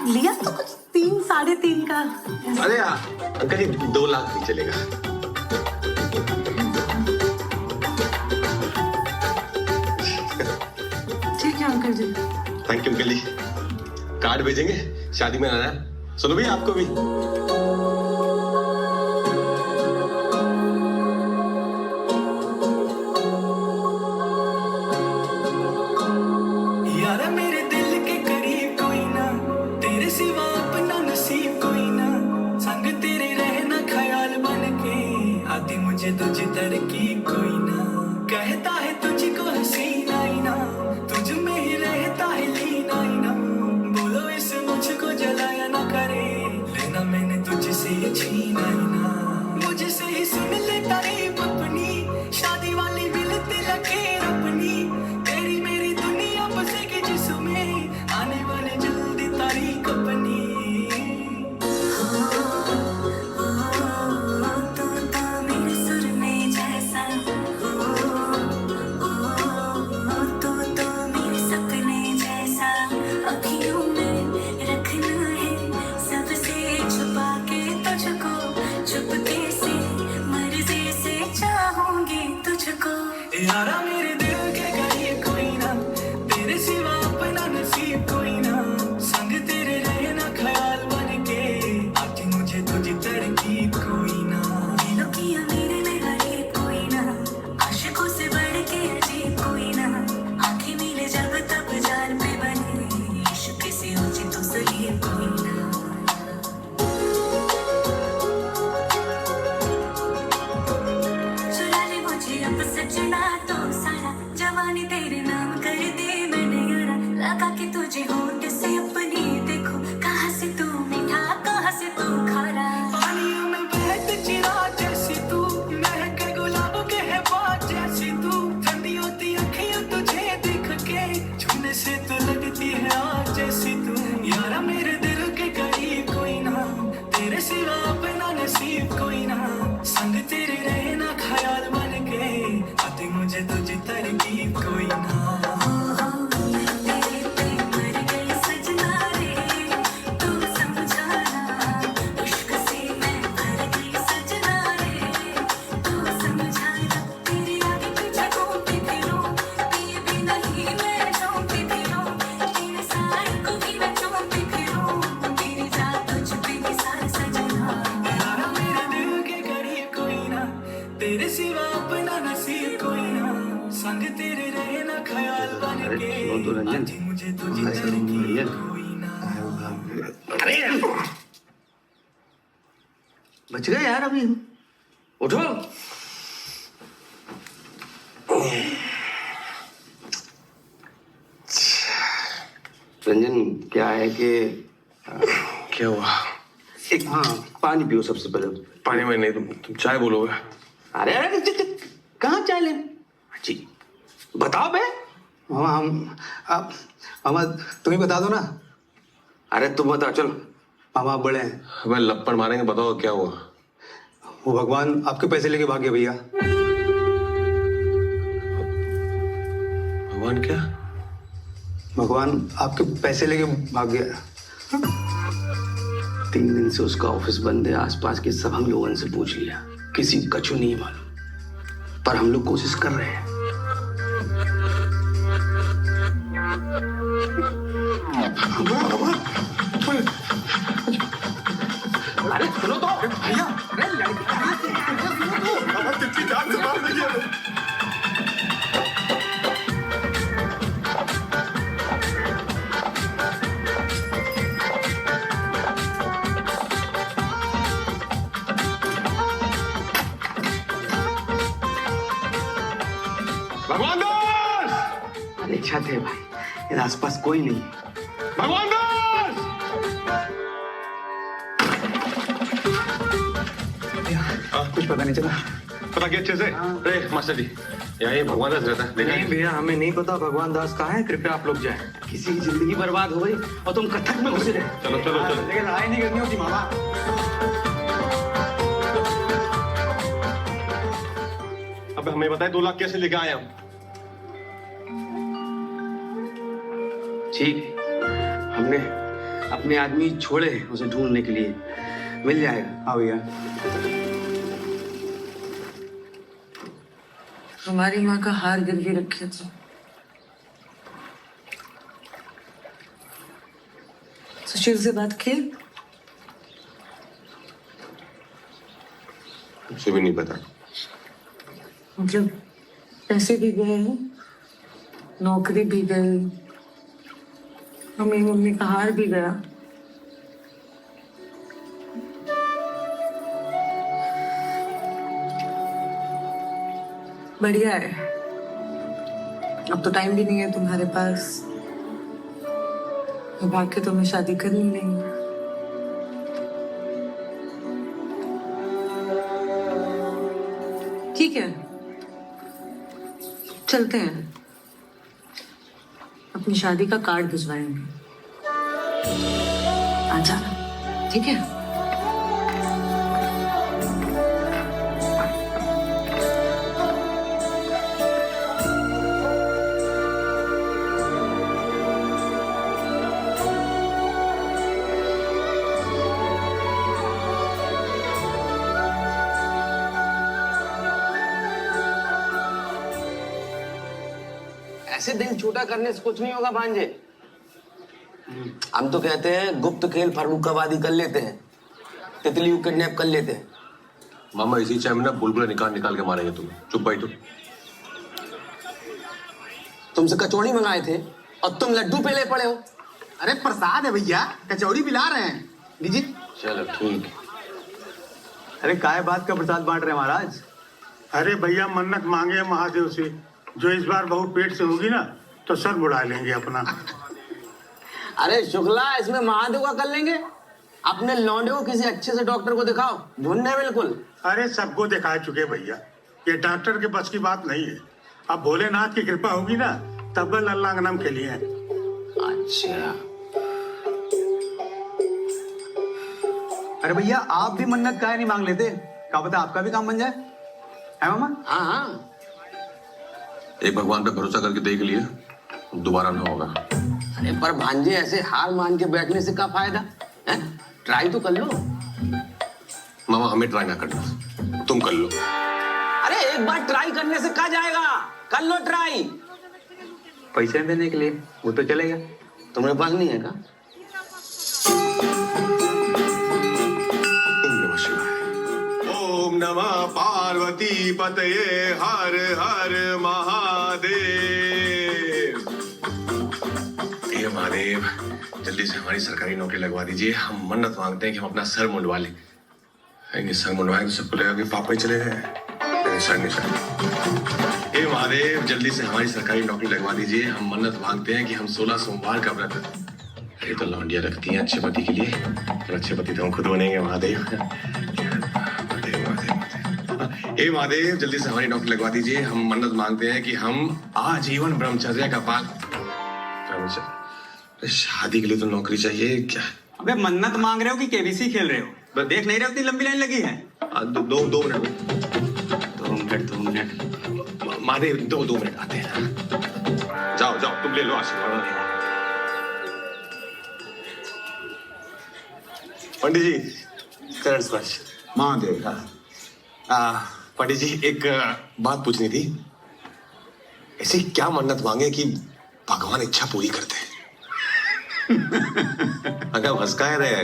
लिया तो कुछ 3 साढ़े 3 का? अरे अंकल जी 2 लाख भी चलेगा। ठीक है uncle ji. Thank you uncle ji. Card भेजेंगे, शादी में आना है। सुनो भैया आपको भी। यारा मेरे दिल के करीब कोई ना, तेरे सिवा अपना नसीब कोई ना, संग तेरे रहना ख्याल बन के, आती मुझे तुझ तरकीब कोई ना, कहता है तुझको हसीना ही ना, तुझ में ही रहता है लीना ही ना, बोलो इस मुझको जलाया ना करे, लेना मैंने तुझसे ये छीना ही ना, मुझसे ही सुन ले तारीफ अपनी, शादी वाली मिलती लकीर अपनी, तेरी मेरी दुनिया बसेगी जिसमें, आने वाले जल्दी तारीख अपनी। यारा मेरे दिल के करीब कोई ना, तेरे सिवा अपना नसीब कोई ना, संग तेरे रहना ख्याल बन के, आती मुझे तुझी तरकीब कोई ना, दिलों की अमीर में गरीब कोई ना, आशिकों से बढ़ के अजीब कोई ना, आंखें मिले जब तब जान पे बने, इश्क से ऊंची तो सही कोई ना। चुरा ले मुझे अब सजना तो सारा, जवानी तेरे नाम कर दे मैंने यारा, लगा के तुझे होंठ से अपनी देखो, कहाँ से तू मीठा कहाँ से तू खारा, पानियों में बहते चिरा जैसी तू, महक गुलाबों के है बात जैसी तू, ठंडी होती अखियों तुझे दिख के, छूने से तो लगती है आग जैसी तू, यारा मेरे दिल के करीब कोई ना, तेरे सिवा अपना नसीब कोई ना, संग तेरे रहना ख्याल बन के, आती मुझे तुझी तरकीब कोई ना। यारा मेरे दिल के करीब कोई ना, तेरे सिवा अपना नसीब कोई ना, संग तेरे रहना ख्याल बन के, आती मुझे तुझी तरकीब कोई ना। अरे बच गए यार, अभी उठो। रंजन क्या है कि क्या हुआ? एक पानी पियो सबसे पहले। पानी में नहीं, तुम चाय बोलोगे? अरे अरे कहाँ चाय ले? जी बताओ बे। मामा तुम ही बता दो ना। अरे तुम बताओ चलो। मामा आप बड़े हैं। भाई लपड़ मारेंगे, बताओ क्या हुआ? वो भगवान आपके पैसे लेके भाग गया भैया। भगवान क्या? भगवान आपके पैसे लेके भाग गया। 3 दिन से उसका ऑफिस बंद है, आसपास के सब हम लोगों से पूछ लिया, किसी को कछु नहीं मालूम, पर हम लोग कोशिश कर रहे हैं। अरे सुनो तो भैया, अरे लड़की कहाँ से? कितनी जान से मार देगी हमें। भगवान दास! अरे छत है भाई, इधर आसपास कोई नहीं। भगवान दास! कुछ पता नहीं चला। पता क्या अच्छे से? अरे मास्टर जी, यहाँ ये भगवान दास रहता है, देखा नहीं भैया, हमें नहीं पता भगवान दास कहाँ है। कृपया आप लोग जाएं। किसी की जिंदगी बर्बाद हो गई और तुम कथक में घुसे रहे। चलो चलो चलो। लेकिन लड़ाई नहीं करनी होती मामा। अब हमें बताए 2 लाख कैसे लेके आए हम? ठीक, हमने अपने आदमी छोड़े उसे ढूंढने के लिए, मिल जाएगा। हाँ भैया। हमारी माँ का हार गिरवी रखे थे। सुशील से बात की? मुझे भी नहीं पता। मतलब पैसे भी गए, नौकरी भी गई, और मेरी मम्मी का हार भी गया। बढ़िया है, अब तो टाइम भी नहीं है तुम्हारे पास, अब आके तुम्हें शादी करनी नहीं है। ठीक है, चलते हैं, अपनी शादी का कार्ड भिजवाएंगे। आ जाना, ठीक है? ऐसे दिल छोटा करने से कुछ नहीं होगा भांजे। हम तो कहते हैं गुप्त खेल फर्रुखाबादी कर लेते हैं, तितली को किडनैप कर लेते हैं। मामा इसी चाय में ना बुलबुला निकाल निकाल के मारेंगे तुम्हें। चुप भाई तुमसे कचौड़ी मंगाए थे और तुम लड्डू पे ले पड़े हो। अरे प्रसाद है भैया, कचौड़ी पिला रहे हैं, लीजिए। चलो ठीक है। अरे काय बात का प्रसाद बांट रहे हैं महाराज? अरे भैया मन्नत मांगे महादेव से, जो इस बार बहू पेट से होगी ना तो सर बुढ़ा लेंगे अपना। अरे शुक्ला, इसमें महादेव का कर लेंगे। अपने लौंडे को किसी अच्छे से डॉक्टर को दिखाओ, ढूंढने बिल्कुल। अरे सबको दिखा चुके भैया, ये डॉक्टर के बस की बात नहीं है। अब भोलेनाथ की कृपा होगी ना तब लल्ला का नाम के लिए। अच्छा, अरे भैया आप भी मन्नत काहे नहीं मांग लेते? क्या पता आपका भी काम बन जाए, है मामा? हाँ हाँ, एक भगवान पे भरोसा करके देख लिए, दोबारा ना होगा। अरे पर भांजे ऐसे हार मान के बैठने से क्या फायदा है? ट्राई तो कर लो। मामा हमें ट्राई ना करना, तुम कर लो। अरे एक बार ट्राई करने से क्या जाएगा, कर लो ट्राई। पैसे देने के लिए वो तो चलेगा। तुम्हारे पास नहीं है क्या? ओम नमः पार्वती पतये हर हर महादेव। हे महादेव, जल्दी से हमारी सरकारी नौकरी लगवा दीजिए। हम मन्नत मांगते हैं कि हम अपना सर मुंडवा लें। सर मुंडवाएं तो सबको लगेगा कि पापा ही चले गए। हे महादेव, जल्दी से हमारी सरकारी नौकरी लगवा दीजिए। हम मन्नत मांगते हैं कि हम 16 सोमवार का व्रत, ये तो लौंडिया रखती हैं अच्छे पति के लिए, और अच्छे पति तो हम खुद बनेंगे। महादेव हे महादेव, जल्दी से हमारी नौकरी लगवा दीजिए। हम मन्नत मांगते हैं कि हम आजीवन ब्रह्मचर्य का पालन। शादी के लिए तो नौकरी चाहिए क्या? अबे मन्नत मांग रहे हो कि केबीसी खेल रहे हो? देख नहीं रहे हो इतनी लंबी लाइन लगी है? दो मिनट महादेव, दो मिनट आते हैं। जाओ जाओ, तुम ले लो आशीर्वाद। पंडित जी, चरण स्पर्श। महादेव। पंडित जी, एक बात पूछनी थी। ऐसी क्या मन्नत मांगे कि भगवान इच्छा पूरी करते हैं? अगर हंसकाए रहे,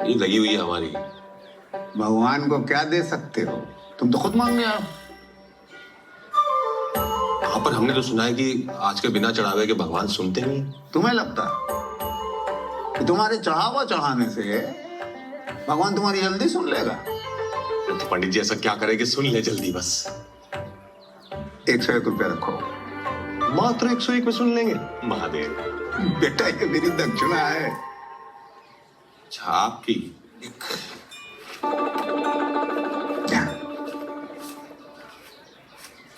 ये लगी हुई है हमारी। भगवान को क्या दे सकते हो, तुम तो खुद मांगने आओ। हाँ, पर हमने तो सुना है कि आज के बिना चढ़ावे के भगवान सुनते नहीं। तुम्हें लगता कि तुम्हारे चढ़ावा चढ़ाने से भगवान तुम्हारी जल्दी सुन लेगा? तो पंडित जी ऐसा क्या करे कि सुन ले जल्दी बस। 101 रुपया रखो। मात्र 101 में सुन लेंगे? महादेव बेटा, ये मेरी दक्षिणा है। छाप की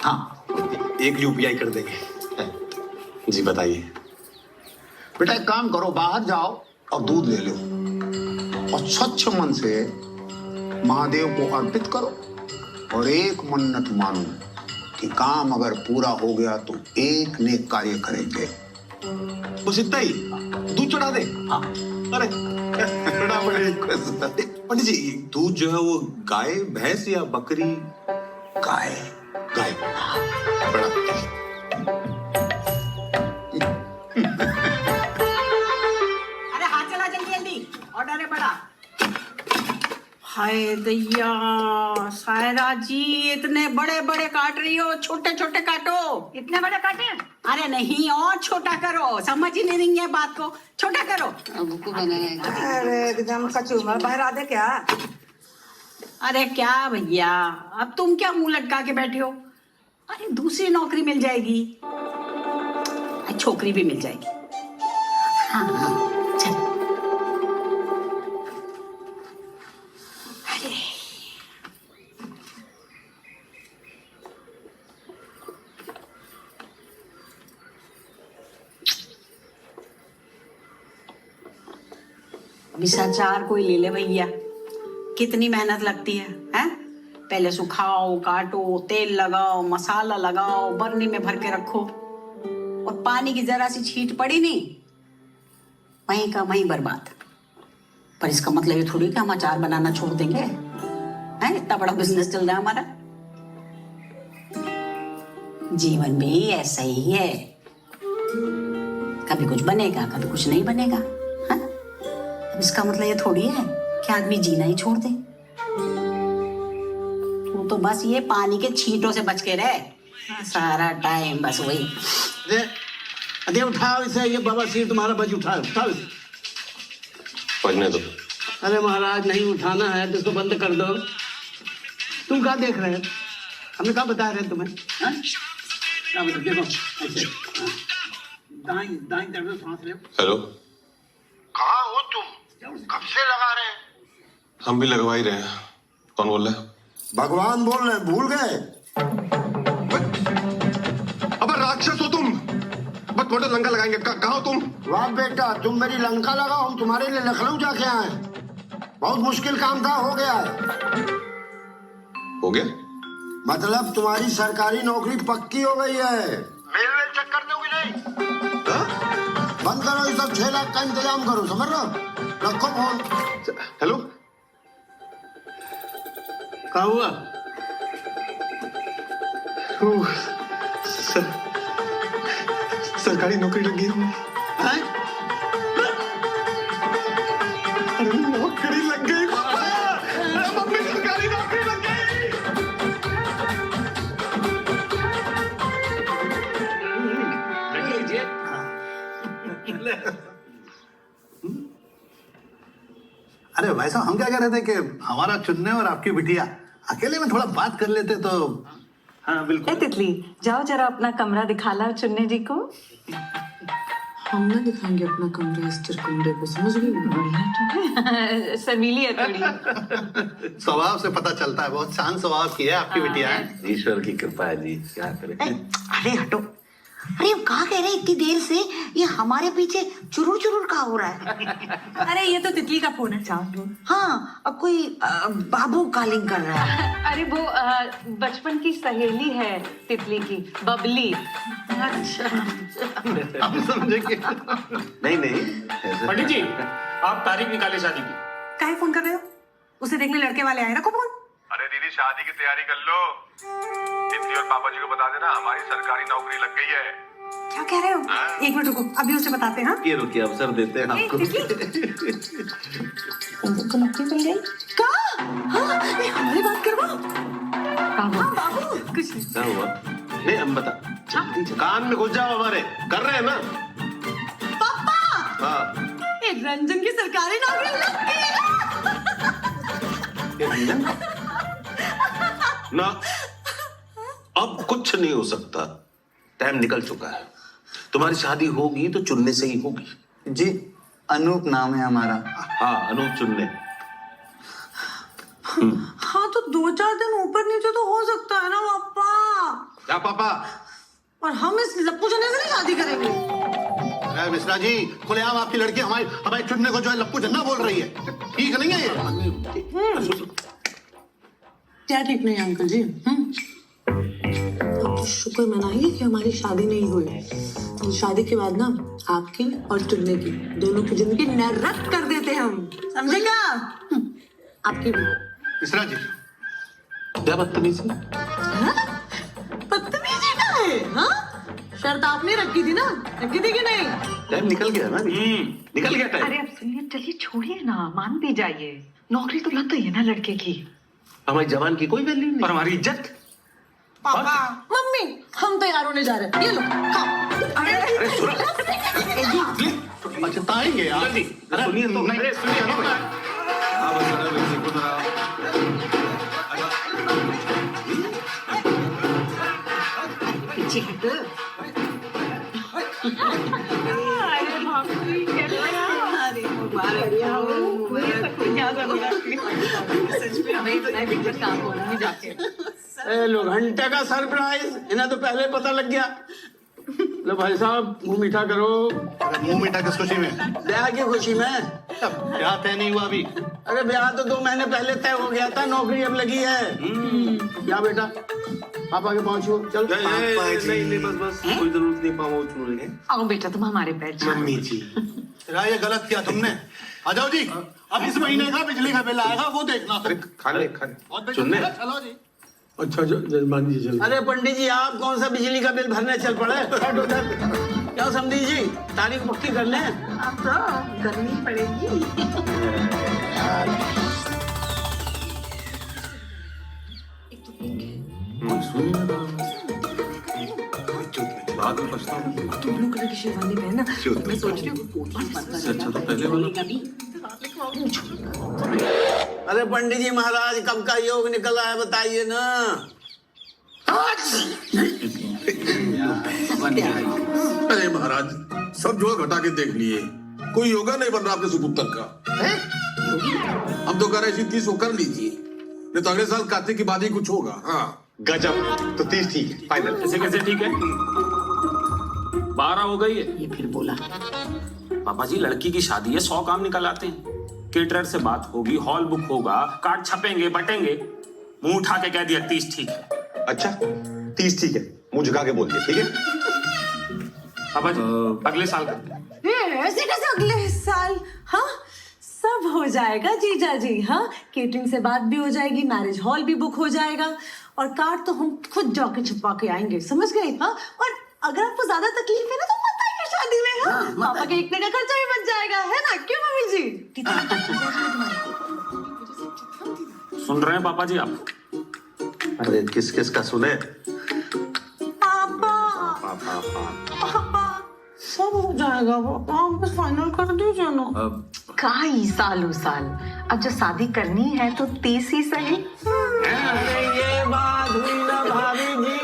हाँ, 1 UPI कर देंगे। जी बताइए। बेटा एक काम करो, बाहर जाओ और दूध ले लो और स्वच्छ मन से महादेव को अर्पित करो और एक मन्नत मानो कि काम अगर पूरा हो गया तो एक नेक कार्य करेंगे। बस इतना ही, दूध चढ़ा दे। अरे बड़ा पंडित जी, दूध जो है वो गाय, भैंस या बकरी? गाय। गाय बड़ा। अरे हाथ चला जल्दी जल्दी, ऑर्डर है बड़ा। हाय दैया, सायरा जी इतने बड़े बड़े काट रही हो, छोटे छोटे काटो। इतने बड़े काटे? अरे नहीं, और छोटा करो, समझ ही नहीं रही है बात को, छोटा करो। अरे एकदम कचूमर बहरा दे क्या? अरे क्या भैया, अब तुम क्या मुंह लटका के बैठे हो? अरे दूसरी नौकरी मिल जाएगी, छोकरी भी मिल जाएगी। हाँ हाँ चल। अरे विषाचार कोई ले ले भैया, कितनी मेहनत लगती है, हैं? पहले सुखाओ, काटो, तेल लगाओ, मसाला लगाओ, बर्नी में भर के रखो, और पानी की जरा सी छींट पड़ी नहीं, वहीं का वहीं बर्बाद। पर इसका मतलब ये थोड़ी कि हम अचार बनाना छोड़ देंगे, हैं? इतना बड़ा बिजनेस चल रहा है हमारा। जीवन भी ऐसा ही है, कभी कुछ बनेगा, कभी कुछ नहीं बनेगा, हैं? अब इसका मतलब ये थोड़ी है कि आदमी जीना ही छोड़ दे। तू तो बस ये पानी के छींटों से बच के रहे, सारा टाइम बस वही। अरे उठाओ इसे, ये बवासीर तुम्हारा बज, उठाओ उठाओ इसे। पढ़ने दो। अरे महाराज नहीं उठाना है तो इसको बंद कर दो। तुम क्या देख रहे हो? हमने क्या बता रहे हैं तुम्हें? क्या बता, देखो ऐसे दाएं दाएं तरफ से सांस ले। हेलो, कहाँ हो तुम? कब से लगा रहे हैं? हम भी लगवा ही रहे हैं। कौन बोल रहा है? भगवान बोल रहे हैं, भूल गए? अब राक्षस हो तुम, बस थोड़ा लंका लगाएंगे। कहाँ हो तुम? वाह बेटा, तुम मेरी लंका लगाओ, हम तुम्हारे लिए लखनऊ जाके आए। बहुत मुश्किल काम था, हो गया है। हो गया? मतलब तुम्हारी सरकारी नौकरी पक्की हो गई है। मेल वेल चेक कर दोगे नहीं? बंद करो ये सब, 6 लाख का इंतजाम करो, समझ रहे हो? रखो फोन। हेलो, क्या हुआ? सरकारी नौकरी लगी है। अरे नौकरी लग गई मम्मी, सरकारी नौकरी लग गई। अरे वैसा हम क्या कह रहे थे कि हमारा चुन्ने और आपकी बिटिया अकेले में थोड़ा बात कर लेते तो। हाँ बिल्कुल। तितली, जाओ जरा अपना कमरा दिखा लाओ चुन्ने जी को। हम ना दिखाएंगे अपना कमरा इस चिरकुंडे को, समझ गई? बढ़िया शर्मीली है थोड़ी। स्वभाव से पता चलता है, बहुत शांत स्वभाव की है आपकी बिटिया है। ईश्वर की कृपा है जी, क्या करें। अरे हटो, अरे हम कहाँ कह रहे हैं इतनी देर से, ये हमारे पीछे चुरुर चुरुर कहाँ हो रहा है? अरे ये तो तितली का फोन है। हाँ, अब कोई बाबू कॉलिंग कर रहा है। अरे वो बचपन की सहेली है तितली की, बबली। अच्छा, हम समझेंगे। नहीं नहीं, पंडित जी, आप तारीख निकाले शादी की। काहे फोन कर रहे हो? उसे देखने लड़के वाले आए, रखो फोन। अरे दीदी, शादी की तैयारी कर लो। तितली और पापा जी को बता देना हमारी सरकारी नौकरी लग गई है। क्या कह रहे हो? एक मिनट रुको, अभी उसे बताते हैं। हाँ? ये रुकिए, अवसर देते हैं आपको। तो नौकरी मिल गई। हाँ, ये हमारी बात करवा। हाँ बाबू, कुछ नहीं। क्या हुआ? नहीं हम बता, कान में घुस जाओ हमारे, कर रहे हैं ना। पापा, हाँ, एक रंजन की सरकारी नौकरी लग गई। ना अब कुछ नहीं हो सकता, टाइम निकल चुका है। तुम्हारी शादी होगी तो चुनने से ही होगी। जी, अनूप नाम है हमारा। हाँ, अनूप चुनने। हाँ तो 2-4 दिन ऊपर नीचे तो हो सकता है ना पापा? क्या पापा? और हम इस लप्पू जने से नहीं शादी करेंगे। अरे मिश्रा जी, खुलेआम आपकी लड़की हमारे चुनने को जो है लप्पू जन्ना बोल रही है, ठीक नहीं है ये? क्या ठीक नहीं अंकल जी? शुक्र मनाइए कि हमारी शादी नहीं हुई। और शादी के बाद ना आपकी और टुन्ने की दोनों की जिंदगी नरक कर देते हम, समझेगा? आपकी भी। इसरा जी क्या बदतमीजी? बदतमीजी का है? हाँ, शर्त आपने रखी थी ना, रखी थी कि नहीं? टाइम निकल गया ना, निकल गया टाइम। अरे अब सुनिए, चलिए छोड़िए ना, मान भी जाइए। नौकरी तो लग गई है ना लड़के की। हमारी जवान की कोई वैल्यू नहीं। और हमारी इज्जत? पापा, मम्मी, हम तैयार होने जा रहे हैं। ये लो, खाओ। अरे सुनो, पछताएंगे यार। अरे सुनिए तो, अरे सुनिए। पीछे हट। अरे भाभी, अरे मुबारक हो, मुबारक हो। क्या सच में हमें तो नहीं काम हो रहा है जाके। ए लो, घंटे का सरप्राइज, इन्हें तो पहले पता लग गया। लो भाई साहब, मुंह मीठा करो। मुंह मीठा किस खुशी में? ब्याह की खुशी में। ब्याह तय नहीं हुआ अभी। अरे ब्याह तो 2 महीने पहले तय हो गया था, नौकरी अब लगी है। क्या बेटा, पापा के पाँव छुओ, चल। नहीं बस कोई जरूरत नहीं, पाँव छूने। आओ बेटा, तुम हमारे पैर छूओ। मम्मी जी, ये गलत किया तुमने। आ जाओ जी, अब इस महीने का बिजली का बिल आएगा, वो देखना। खाने सुनने। चलो जी। अच्छा जजमान जी, चल। अरे पंडित जी, आप कौन सा बिजली का बिल भरने चल पड़े? क्या समझी जी, तारीख पक्की कर लें? अब तो करनी पड़ेगी। बाद में पछताऊंगा। तुम ब्लू कलर की शेरवानी पहनना, मैं सोच रही हूँ। अच्छा तो पहले वाला। अरे पंडित जी महाराज, कब का योग निकल रहा है बताइए ना। अरे महाराज, सब जोड़ घटा के देख लिए, कोई योगा नहीं बन रहा आपके सुपुत्र का। हम तो कह रहे इसी 30 को कर लीजिए, नहीं तो अगले साल कार्तिक की बाद ही कुछ होगा। हाँ गजब, तो 30 ठीक है, फाइनल। ऐसे कैसे ठीक है? 12 हो गई है। ये फिर बोला। पापा जी, लड़की की शादी है, 100 काम निकल आते हैं। केटरर से बात होगी, हॉल बुक होगा, कार्ड छपेंगे, बटेंगे। मुंह उठा के कह दिया 30 ठीक है। अच्छा 30 ठीक है, मुंह झुका के बोल दिया, ठीक है? पापा जी, अगले साल करते हैं। ऐसे कैसे अगले साल? हाँ, सब हो जाएगा जीजा जी। हाँ, केटरिंग से बात भी हो जाएगी, मैरिज हॉल भी बुक हो जाएगा, और कार्ड तो हम खुद जाके छुपा के आएंगे, समझ गए? हाँ, और अगर आपको ज्यादा तकलीफ है ना तो मत आइए शादी में। हाँ, पापा के इतने का खर्चा भी बच जाएगा, है ना? क्यों मम्मी जी? सुन रहे हैं पापा जी आप? अरे किस किस का सुने? पापा, पापा, सब हो जाएगा पापा, आप बस फाइनल कर दीजिए ना। काई सालों साल, अब जो शादी करनी है तो 30 ही सही। अरे ये बात हुई ना भाभी जी।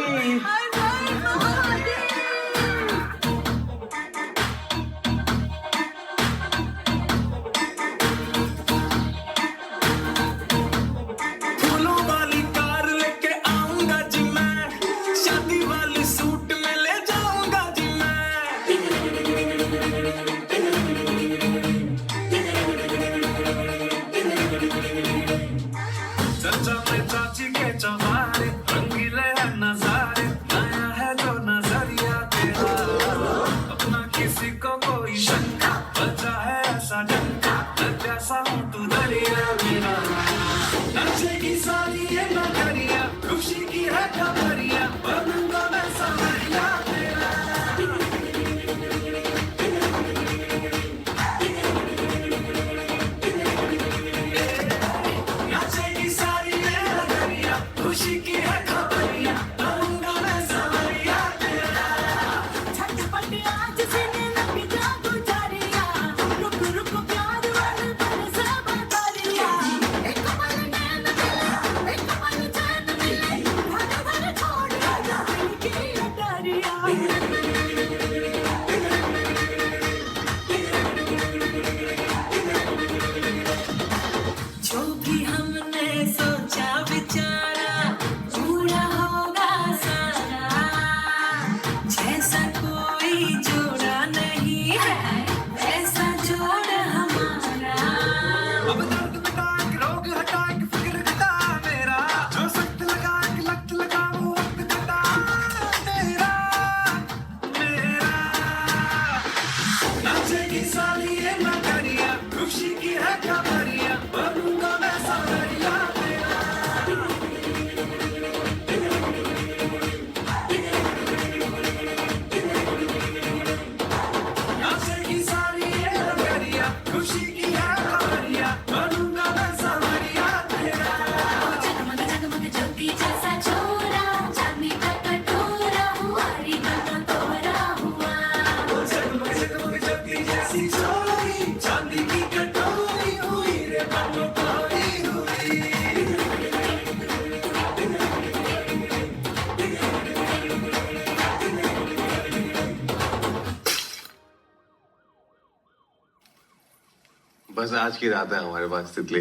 बस आज की रात है हमारे पास तितली।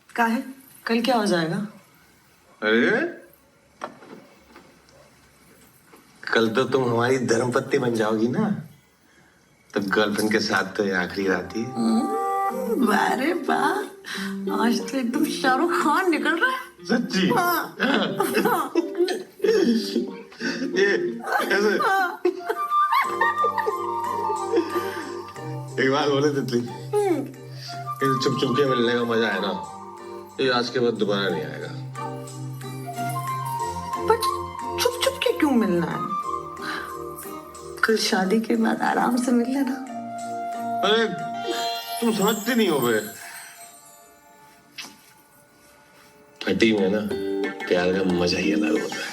का है कल क्या हो जाएगा? अरे कल तो तुम हमारी धर्मपत्नी बन जाओगी ना, तब गर्लफ्रेंड के साथ तो ये आखिरी रात ही है। अरे वाह, आज तो एकदम शाहरुख खान निकल रहा है। सच्ची? ये कैसे? एक बात बोले तितली, ये चुप चुप के मिलने का मजा है ना, ये आज के बाद दोबारा नहीं आएगा। पर चुप चुप के क्यों मिलना है? कल शादी के बाद आराम से मिल लेना। अरे तुम समझती नहीं हो बे, फटी में ना प्यार का मजा ही अलग होता है।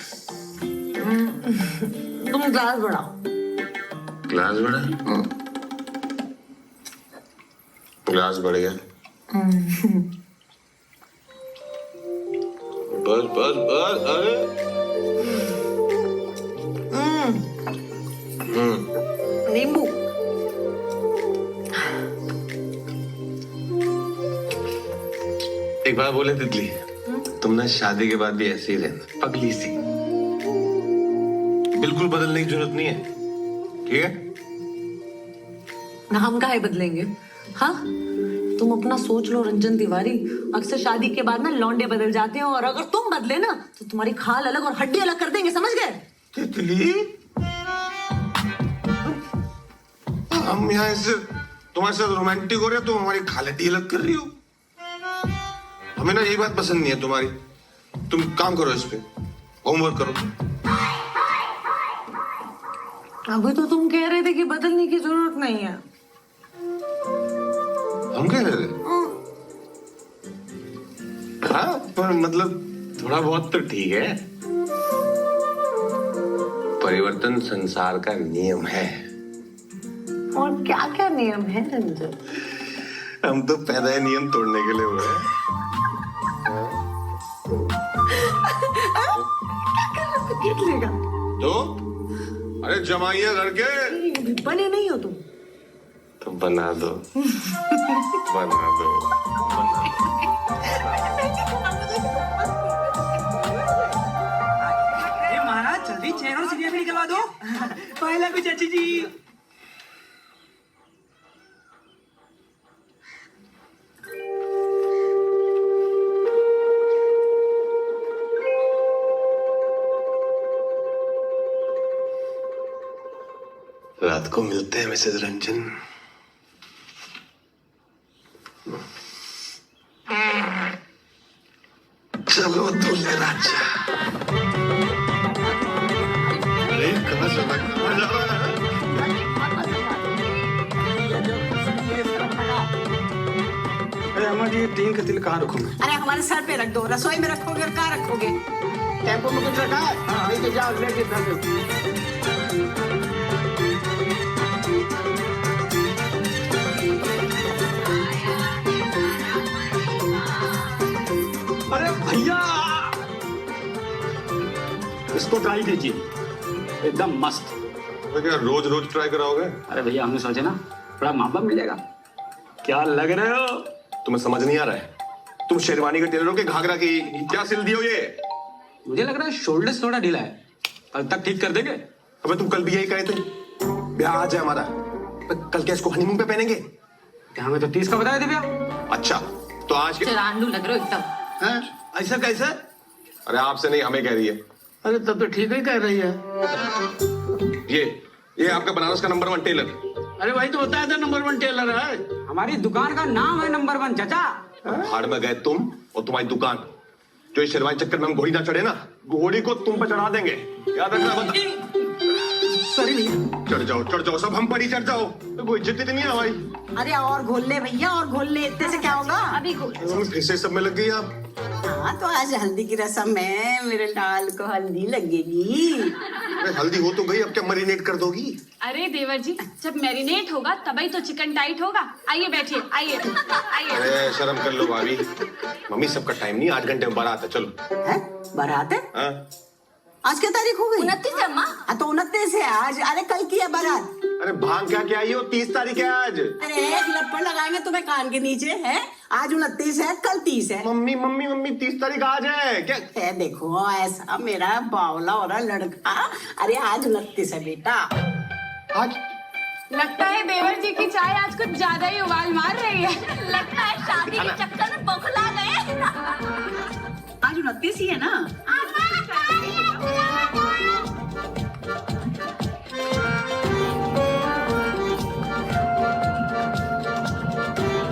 तुम ग्लास बढ़ाओ। ग्लास बढ़ा? ग्लास बढ़ गया। बस बस बस। अरे नींबू। एक बात बोले तितली, तुम ना शादी के बाद भी ऐसे ही रहना, पगली सी, बिल्कुल बदलने की जरूरत नहीं है, ठीक है? ना हम काहे बदलेंगे? हाँ, तुम अपना सोच लो रंजन तिवारी, अक्सर शादी के बाद ना लौंडे बदल जाते हैं, और अगर तुम बदले ना तो तुम्हारी खाल अलग और हड्डी अलग कर देंगे, समझ गए? तितली, हम यहाँ से तुम्हारे साथ रोमांटिक हो रहे हैं, तुम हमारी खाल हड्डी अलग कर रही हो। हमें ना यही बात पसंद नहीं है तुम्हारी। तुम काम करो इस पे, होमवर्क करो। अभी तो तुम कह रहे थे कि बदलने की जरूरत नहीं है। हम कह रहे थे? हाँ, पर मतलब थोड़ा बहुत तो ठीक है। परिवर्तन संसार का नियम है। और क्या क्या नियम है रंजन? हम तो पैदा ही नियम तोड़ने के लिए हुए हैं। क्या लेगा? तो अरे जमाइए लड़के। बने नहीं हो तुम। तो बना दो। बना दो। महाराज जल्दी चेहरा और सीढ़ियां भी निकलवा दो। पहला भी चाची जी। रात को मिलते हैं मिसेज रंजन। चलो दूल्हे राजा। अरे कहाँ से कहाँ जा रहा है? अरे अम्मा जी, 3 का तिल कहाँ रखूं मैं? अरे हमारे सर पे रख दो, रसोई में रखोगे और कहाँ रखोगे? टेम्पो में कुछ रखा है? हाँ, लेके जाओ, लेके जाओ। अरे भैया, इसको ट्राई कीजिए, एकदम मस्त। तो क्या रोज रोज ट्राई कराओगे? अरे भैया, हमने सोचा ना बड़ा मामला मिलेगा। क्या लग रहे हो? तुम्हें समझ नहीं आ रहा है? तुम शेरवानी के टेलर हो कि घाघरा की? क्या सिल दियो ये? मुझे लग रहा है शोल्डर थोड़ा ढीला है, कल तक ठीक कर देंगे। अबे तुम कल भी यही कहे थे, ब्याह आज है हमारा, कल क्या इसको हनीमून पे पहनेंगे? क्या हमें तो 30 का बताया थे भैया। अच्छा, तो आज के चरांडू लग रहे हो एकदम। ऐसा कैसे? अरे आपसे नहीं, हमें कह रही है। अरे तब तो ठीक ही कह रही है। ये आपका बनारस का नंबर 1 टेलर। अरे भाई तो बताया था नंबर 1 टेलर है। हमारी दुकान का नाम है नंबर 1 चाचा। भाड़ में गए तुम और तुम्हारी दुकान। जो इस शेरवानी चक्कर में हम घोड़ी ना चढ़े ना, घोड़ी को तुम पर चढ़ा देंगे, याद रखना। सॉरी भैया। चढ़ जाओ, सब हम पर ही चढ़ जाओ, कोई इज्जत ही नहीं है हमारी। अरे और घोल ले भैया, और घोल ले, इतने से क्या होगा? अभी घोल। फिर से सब में लग गई आप। हाँ, तो आज हल्दी की रस्म है, मेरे लाल को हल्दी लगेगी। अरे हल्दी हो तो गई, अब क्या मैरिनेट कर दोगी? अरे देवर जी, जब मैरिनेट होगा तभी तो चिकन टाइट होगा। आइए बैठिए, आइए आइए। अरे शर्म कर लो भाभी। मम्मी, सबका टाइम नहीं, 8 घंटे में बारात है, चलो। है? बारात है? हाँ? आज क्या तारीख हो गई? 29 है अम्मा। तो 29 है आज। अरे कल की है बारात। अरे भांग क्या आई हो, 30 तारीख है आज। अरे एक लपड़ लगाएंगे तुम्हें कान के नीचे है। आज 29 है, कल 30 है। मम्मी मम्मी मम्मी 30 तारीख आज है क्या? देखो ऐसा मेरा बावला हो रहा लड़का। अरे आज 29 है बेटा। आज लगता है देवर जी की चाय आज कुछ ज्यादा ही उबाल मार रही है। लगता है शादी के चक्कर में बौखला गए। आज 29 ही है ना।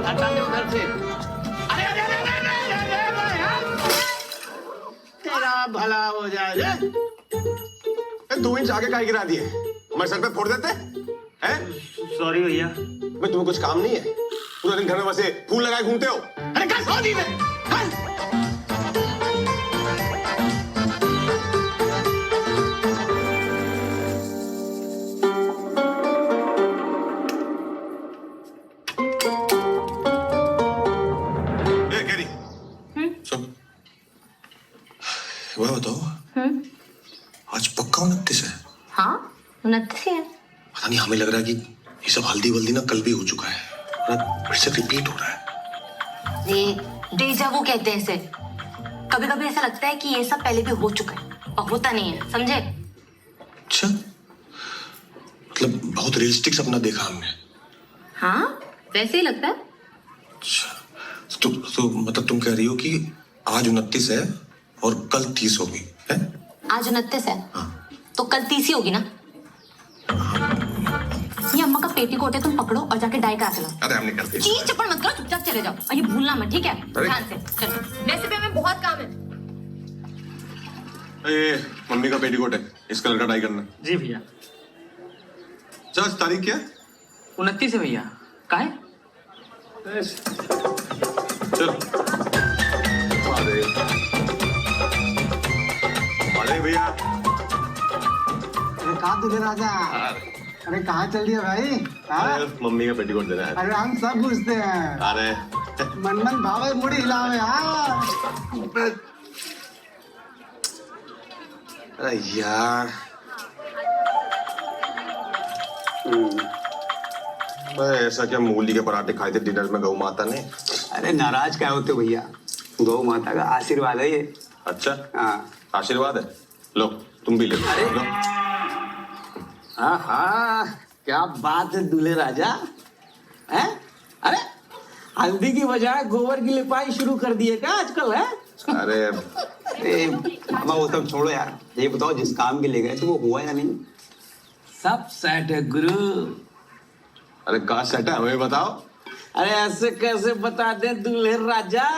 हटा दे उधर से। अरे अरे अरे अरे अरे अरे अरे, तेरा भला हो जाए। 2 इंच आगे काहे गिरा दिए? हमारे सर पे फोड़ देते हैं? सॉरी भैया। मैं तुम्हें कुछ काम नहीं है? पूरा दिन घर में बसे फूल लगाए घूमते हो। अरे क्या सो दी है? वह बताओ, आज पक्का 29 है? हाँ 29 है। पता नहीं, हमें लग रहा है कि ये सब हल्दी वल्दी ना कल भी हो चुका है, फिर से रिपीट हो रहा है। ये डेजा वू कहते हैं इसे। कभी कभी ऐसा लगता है कि ये सब पहले भी हो चुका है और होता नहीं है, समझे? अच्छा, मतलब बहुत रियलिस्टिक सपना देखा हमने। हाँ वैसे ही लगता है। अच्छा, तो मतलब तुम कह रही हो कि आज 29 है और कल 30 होगी है? आज 29 है तो कल 30 ही होगी ना। ये अम्मा का पेटीकोट है, तुम पकड़ो और जाके डाई करा के लाओ। अरे हम नहीं करते। चीज चप्पड़ मत करो, चुपचाप चले जाओ और ये भूलना मत, ठीक है? अरे। ध्यान से चलो, वैसे भी हमें बहुत काम है। मम्मी का पेटीकोट है, इस कलर का डाई करना। जी भैया। आज तारीख क्या है? 29 है भैया। काहे? चल। अरे भैया। अरे कहाँ तुझे राजा? अरे कहाँ चल दिया भाई? हाँ? मम्मी का पेटीकोट देना है। अरे हम सब पूछते हैं। अरे मन भावे मुड़ी हिलावे। हाँ अरे यार, ऐसा क्या मूली के पराठे खाए थे डिनर में गौ माता ने? अरे नाराज क्या होते भैया, गौ माता का आशीर्वाद है ये। अच्छा हाँ आशीर्वाद है, लो तुम भी ले लो। हाँ क्या बात है दूल्हे राजा है? अरे हल्दी की बजाय गोबर की लिपाई शुरू कर दिए क्या आजकल है? अरे अब वो सब छोड़ो यार, ये बताओ जिस काम के लिए गए थे वो हुआ या नहीं? सब सेट है गुरु। अरे कहाँ सेट है, हमें बताओ। अरे ऐसे कैसे बता दे दूल्हे राजा,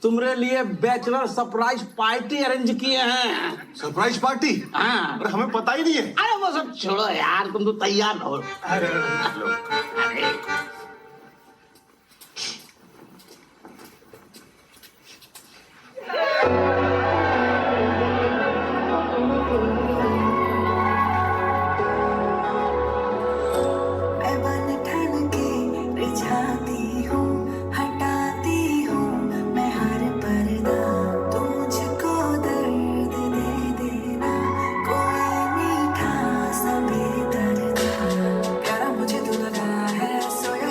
तुम्हारे लिए बैचलर सरप्राइज पार्टी अरेंज किए हैं। Surprise party? हाँ। अरे हमें पता ही नहीं है। अरे वो सब छोड़ो यार, तुम तो तैयार रहो। अरे मुझे तू लगा है सोया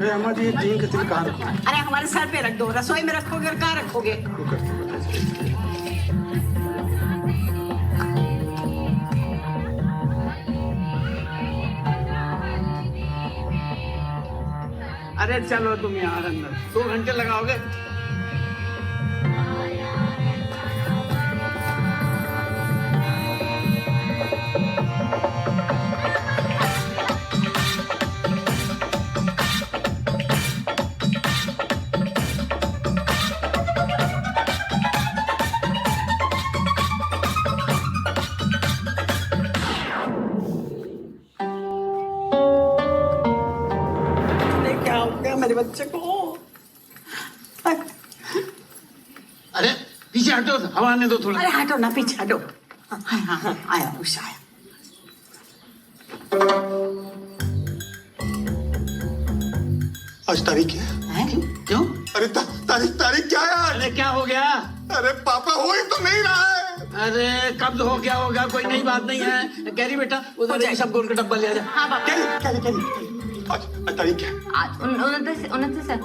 अम्मा जी जीन के तिल कहाँ रखो? अरे हमारे सर पे रख दो, रसोई में रखोगे और कहाँ रखोगे? अरे चलो तुम यहाँ अंदर 2 घंटे लगाओगे? क्या हो गया मेरे बच्चे को? अरे पीछे हटो, हवा आने दो थोड़ा। अरे हटो ना, पीछे हटो। हाँ, आया उषा आया। आज तारीख क्या है? क्यों? अरे तारीख क्या है आज? अरे क्या हो गया? अरे पापा हो ही तो नहीं रहा है। अरे कब हो गया होगा, कोई नई बात नहीं है। कैरी बेटा उधर ये सब गोल का डब्बा ले आ जा। हाँ पापा। आज तारीख क्या है? आज 29 है।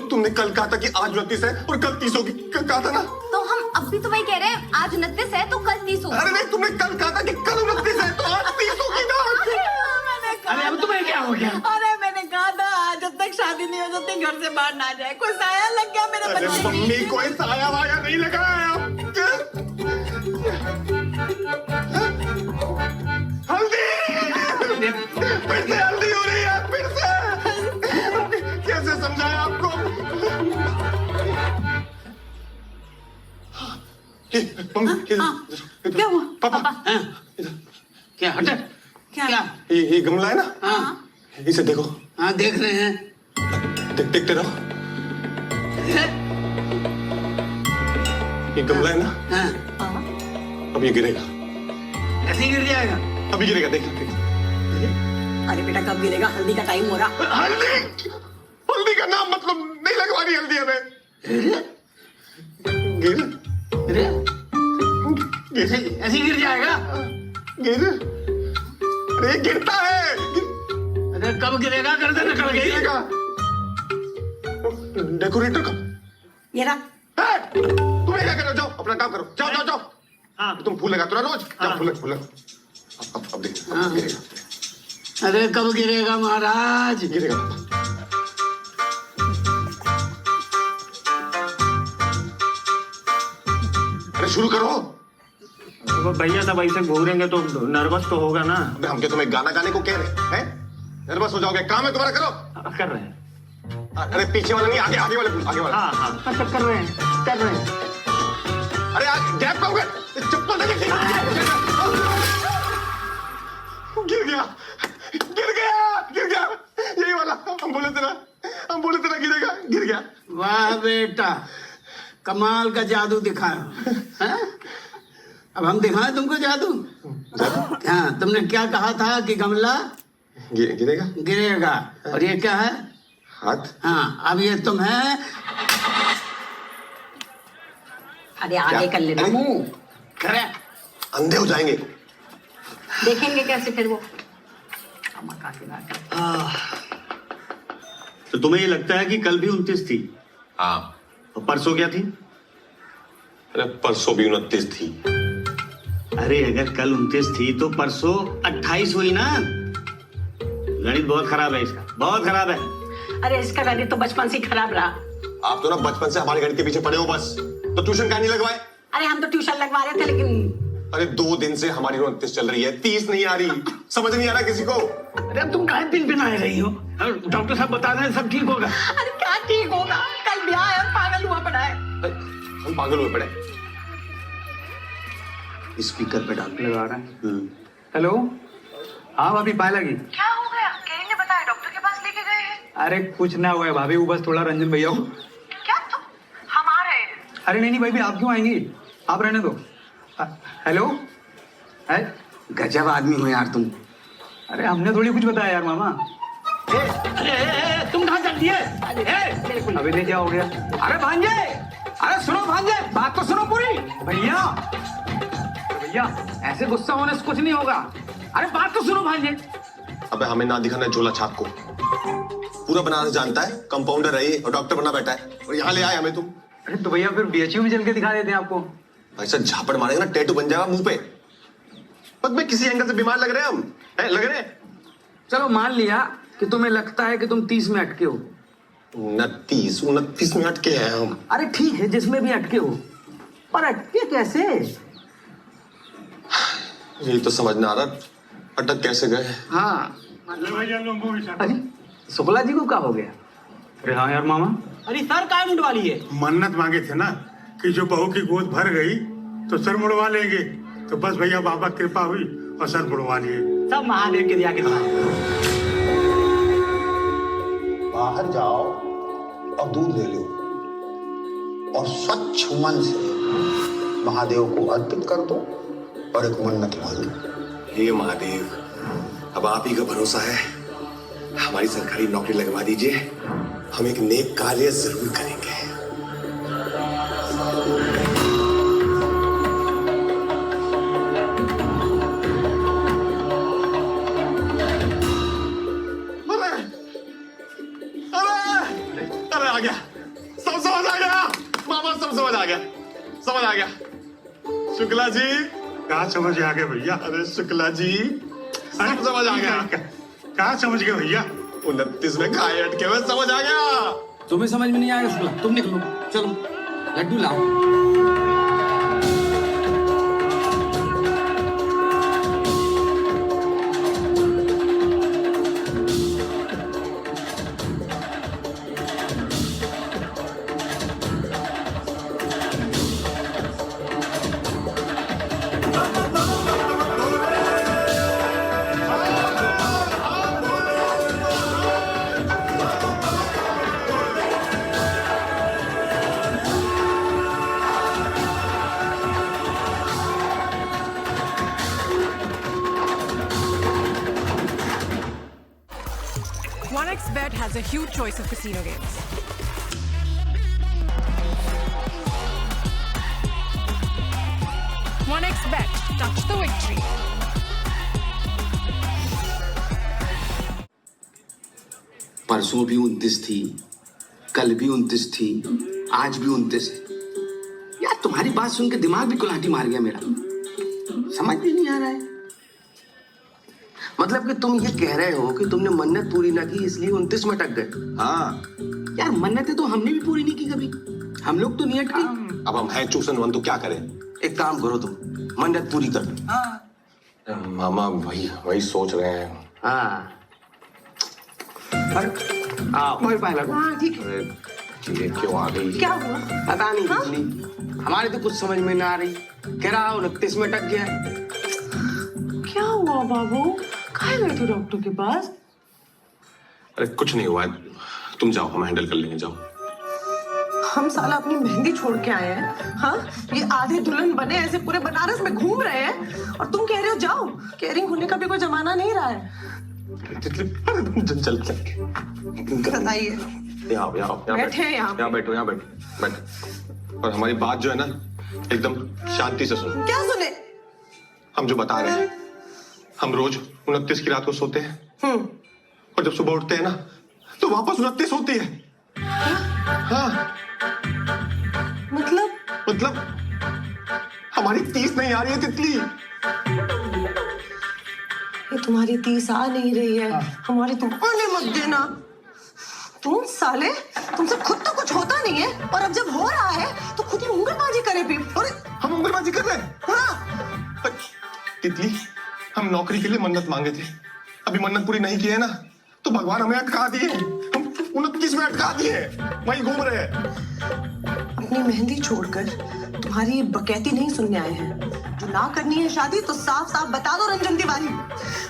तुमने कल कहा था कि आज 29 है और कल 30 होगी, कहा था ना? तो हम अब भी तो वही कह रहे हैं, आज 29 है तो कल 30 होगा। अरे नहीं, तुमने कल कहा था कि कल 29 है तो आज 30 होगी ना? अरे अब तुम्हें क्या हो गया? अरे मैंने कहा था आज जब तक शादी नहीं हो जब तक घर से बाहर ना जाए। कोई साया लग गया मेरे अरे बच्चे को। मम्मी, कोई साया वाया नहीं लगा है। हल्दी फिर से हल्दी हो रही है, फिर से। कैसे समझाया आपको? क्या हुआ? पापा क्या हटे? क्या? ये गमला है ना? हाँ इसे देखो। हाँ देख रहे हैं। देखते रहो। ये गमला है ना? हाँ। अब ये गिरेगा। ऐसे ही गिर जाएगा? अभी गिरेगा, देख। अरे बेटा कब गिरेगा? हल्दी का टाइम हो रहा। हल्दी का नाम मतलब नहीं लगवानी हल्दी हमें। ऐसे ही गिर जाएगा? अरे गिरता है। अरे कब गिरेगा? गर्दन निकल गई। डेकोरेटर का ये रहा। तुम्हें क्या करो? जाओ अपना काम करो। जाओ। हाँ तुम फूल लगाते हो ना रोज। जाओ फूल। अब देख गिरेगा। अरे कब गिरेगा महाराज? गिरेगा। अरे शुरू करो। भैया सब ऐसे घूरेंगे तो नर्वस तो होगा ना। हम क्या तुम्हें गाना गाने को कह रहे हैं? नर्वस हो जाओगे। काम है तुम्हारा, करो। कर रहे हैं। अरे पीछे वाला नहीं, आगे वाला। हाँ कर रहे हैं। अरे गैप कब गए? चप्पल लगे। गिर गया। यही वाला हम बोले थे ना गिरेगा। गिर गया। वाह बेटा, कमाल का जादू दिखाया। अब हम दिखाएं तुमको जादू? हाँ, तुमने क्या कहा था कि गमला गिरेगा। और ये क्या है? हाथ। हाँ, अब ये तुम्हें। अरे आगे कर लेना मुंह। करे अंधे हो जाएंगे। देखेंगे कैसे फिर वो? तो तुम्हें ये लगता है कि कल भी 29 थी? हाँ। और परसों क्या थी? अरे परसों भी 29 थी। अरे अगर कल 29 थी तो परसों 28 हुई ना? गणित बहुत खराब है इसका, बहुत खराब है। अरे इसका गणित तो बचपन से खराब रहा। आप तो ना बचपन से हमारे गणित के पीछे पड़े हो बस। तो ट्यूशन का नहीं लगवाए? अरे हम तो ट्यूशन लगवा रहे थे लेकिन। अरे 2 दिन से हमारी 29 चल रही है, 30 नहीं आ रही। समझ नहीं आ रहा किसी को। अरे अब तुम काहे पिनपिनाए रही हो? डॉक्टर साहब बता रहे हैं सब ठीक होगा। अरे क्या ठीक होगा? कल ब्याह है और पागल हुआ पड़ा है। हम पागल हुए पड़े। स्पीकर पे डाल लगा रहा है। हेलो, हाँ भाभी पाए लगी। क्या हो गया? केरी ने बताया डॉक्टर के पास लेके गए हैं। अरे कुछ ना हुआ है भाभी, वो बस थोड़ा रंजन भैया को। क्या तुम? हम आ रहे हैं। अरे नहीं भाई, आप क्यों आएंगी? आप रहने दो। हेलो है? गजब आदमी हो यार तुम। अरे हमने थोड़ी कुछ बताया यार मामा। अरे तुम कहाँ चल दिए? अभी नहीं, क्या हो गया? अरे भांजे, अरे सुनो भांजे, बात तो सुनो पूरी। भैया ऐसे गुस्सा होने से कुछ नहीं होगा। अरे बात तो सुनो भाई। अबे हमें ना दिखाना है झोला छाप को। पूरा बनारस जानता है, कंपाउंडर है ये और डॉक्टर बना बैठा है, और यहाँ ले आए हमें तुम। अरे तो भैया फिर बीएचयू में चल के दिखा देते हैं आपको। भाई साहब झापड़ मारेगा ना, टैटू बन जाएगा मुंह पे। बस मैं किसी एंगल से बीमार लग रहे हैं हम, लग रहे हैं। चलो मान लिया कि तुम्हें लगता है कि तुम 30 में अटके हो। 29 में अटके हैं हम। अरे ठीक है, जिसमें भी अटके हो, पर अटके कैसे? यही तो समझ ना आ रहा, अटक कैसे गए। हाँ अरे शुक्ला जी को क्या हो गया? अरे हाँ यार मामा। अरे सर काय मुंडवा लिए? मन्नत मांगे थे ना कि जो बहू की गोद भर गई तो सर मुड़वा लेंगे, तो बस भैया बाबा कृपा हुई और सर मुड़वा लिए। सब महादेव के दिया के बाहर जाओ और दूध ले लो और स्वच्छ मन से महादेव को अर्पित कर दो और एक मन्नत मांगो। हे महादेव, अब आप ही का भरोसा है, हमारी सरकारी नौकरी लगवा दीजिए, हम एक नेक कार्य जरूर करेंगे। अरे आ गया, सब समझ आ गया मामा, सब समझ आ गया, समझ आ गया। शुक्ला जी कहाँ समझ आ गए भैया? अरे शुक्ला जी सब समझ आ गया। कहाँ समझ गए भैया? 29 में खाए अटके हुए, समझ आ गया। तुम्हें समझ में नहीं आएगा शुक्ला, तुम निकलो, चलो लड्डू लाओ। OneXBet has a huge choice of casino games. OneXBet, touch the victory. परसों भी 29 थी, कल भी 29 थी, आज भी 29 है। यार तुम्हारी बात सुन के दिमाग भी कुल्हाड़ी मार गया मेरा, समझ भी नहीं आ रहा है। मतलब कि तुम ये कह रहे हो कि तुमने मन्नत पूरी ना की इसलिए 29 में अटक गए? हाँ यार मन्नतें तो हमने भी पूरी नहीं की कभी, हम लोग तो नहीं अटके। अब हम हैं चूसन वन, तो क्या करें? एक काम करो, तुम मन्नत पूरी कर दो। मामा वही सोच रहे हैं। हाँ आओ मेरे पास लगो। हाँ ठीक है। अरे ये क्यों आ गई? क्या हुआ? पता नहीं कितनी, हमारे तो कुछ समझ में ना आ रही। कह रहा 29 में अटक गया। क्या हुआ बाबू? कहाँ गए थे डॉक्टर के पास? अरे कुछ नहीं हुआ, तुम जाओ, हम हैंडल कर लेंगे, जाओ। हम साला अपनी मेहंदी छोड़ के आए हैं, हाँ? ये आधे दुल्हन बने ऐसे पूरे बनारस में घूम रहे हैं और तुम कह रहे हो जाओ। केयरिंग होने का भी कोई जमाना नहीं रहा है। चल बताइए। यहाँ बैठे यहाँ। यहाँ बैठो। और हमारी बात जो है ना, एकदम शांति से सुनो। क्या सुने? हम जो बता रहे हैं, हम रोज 29 की रात को सोते हैं और जब सुबह उठते हैं ना तो वापस 29 होती है। हाँ मतलब हमारी 30 नहीं आ रही है तितली। ये तुम्हारी 30 आ नहीं रही है, हमारी तुम आने मत देना। तुम साले, तुमसे खुद तो कुछ होता नहीं है और अब जब हो रहा है तो खुद ही उंगलबाजी करे भी। अरे हम उंगलबाजी कर रहे हैं? हाँ तितली, हम नौकरी के लिए मन्नत मांगे थे, अभी मन्नत पूरी नहीं की है ना तो भगवान हमें अटका दिए, हम 29 में अटका दिए, वही घूम रहे हैं। अपनी मेहंदी छोड़कर तुम्हारी ये बकैती नहीं सुनने आए हैं। जो ना करनी है शादी तो साफ साफ बता दो रंजन तिवारी।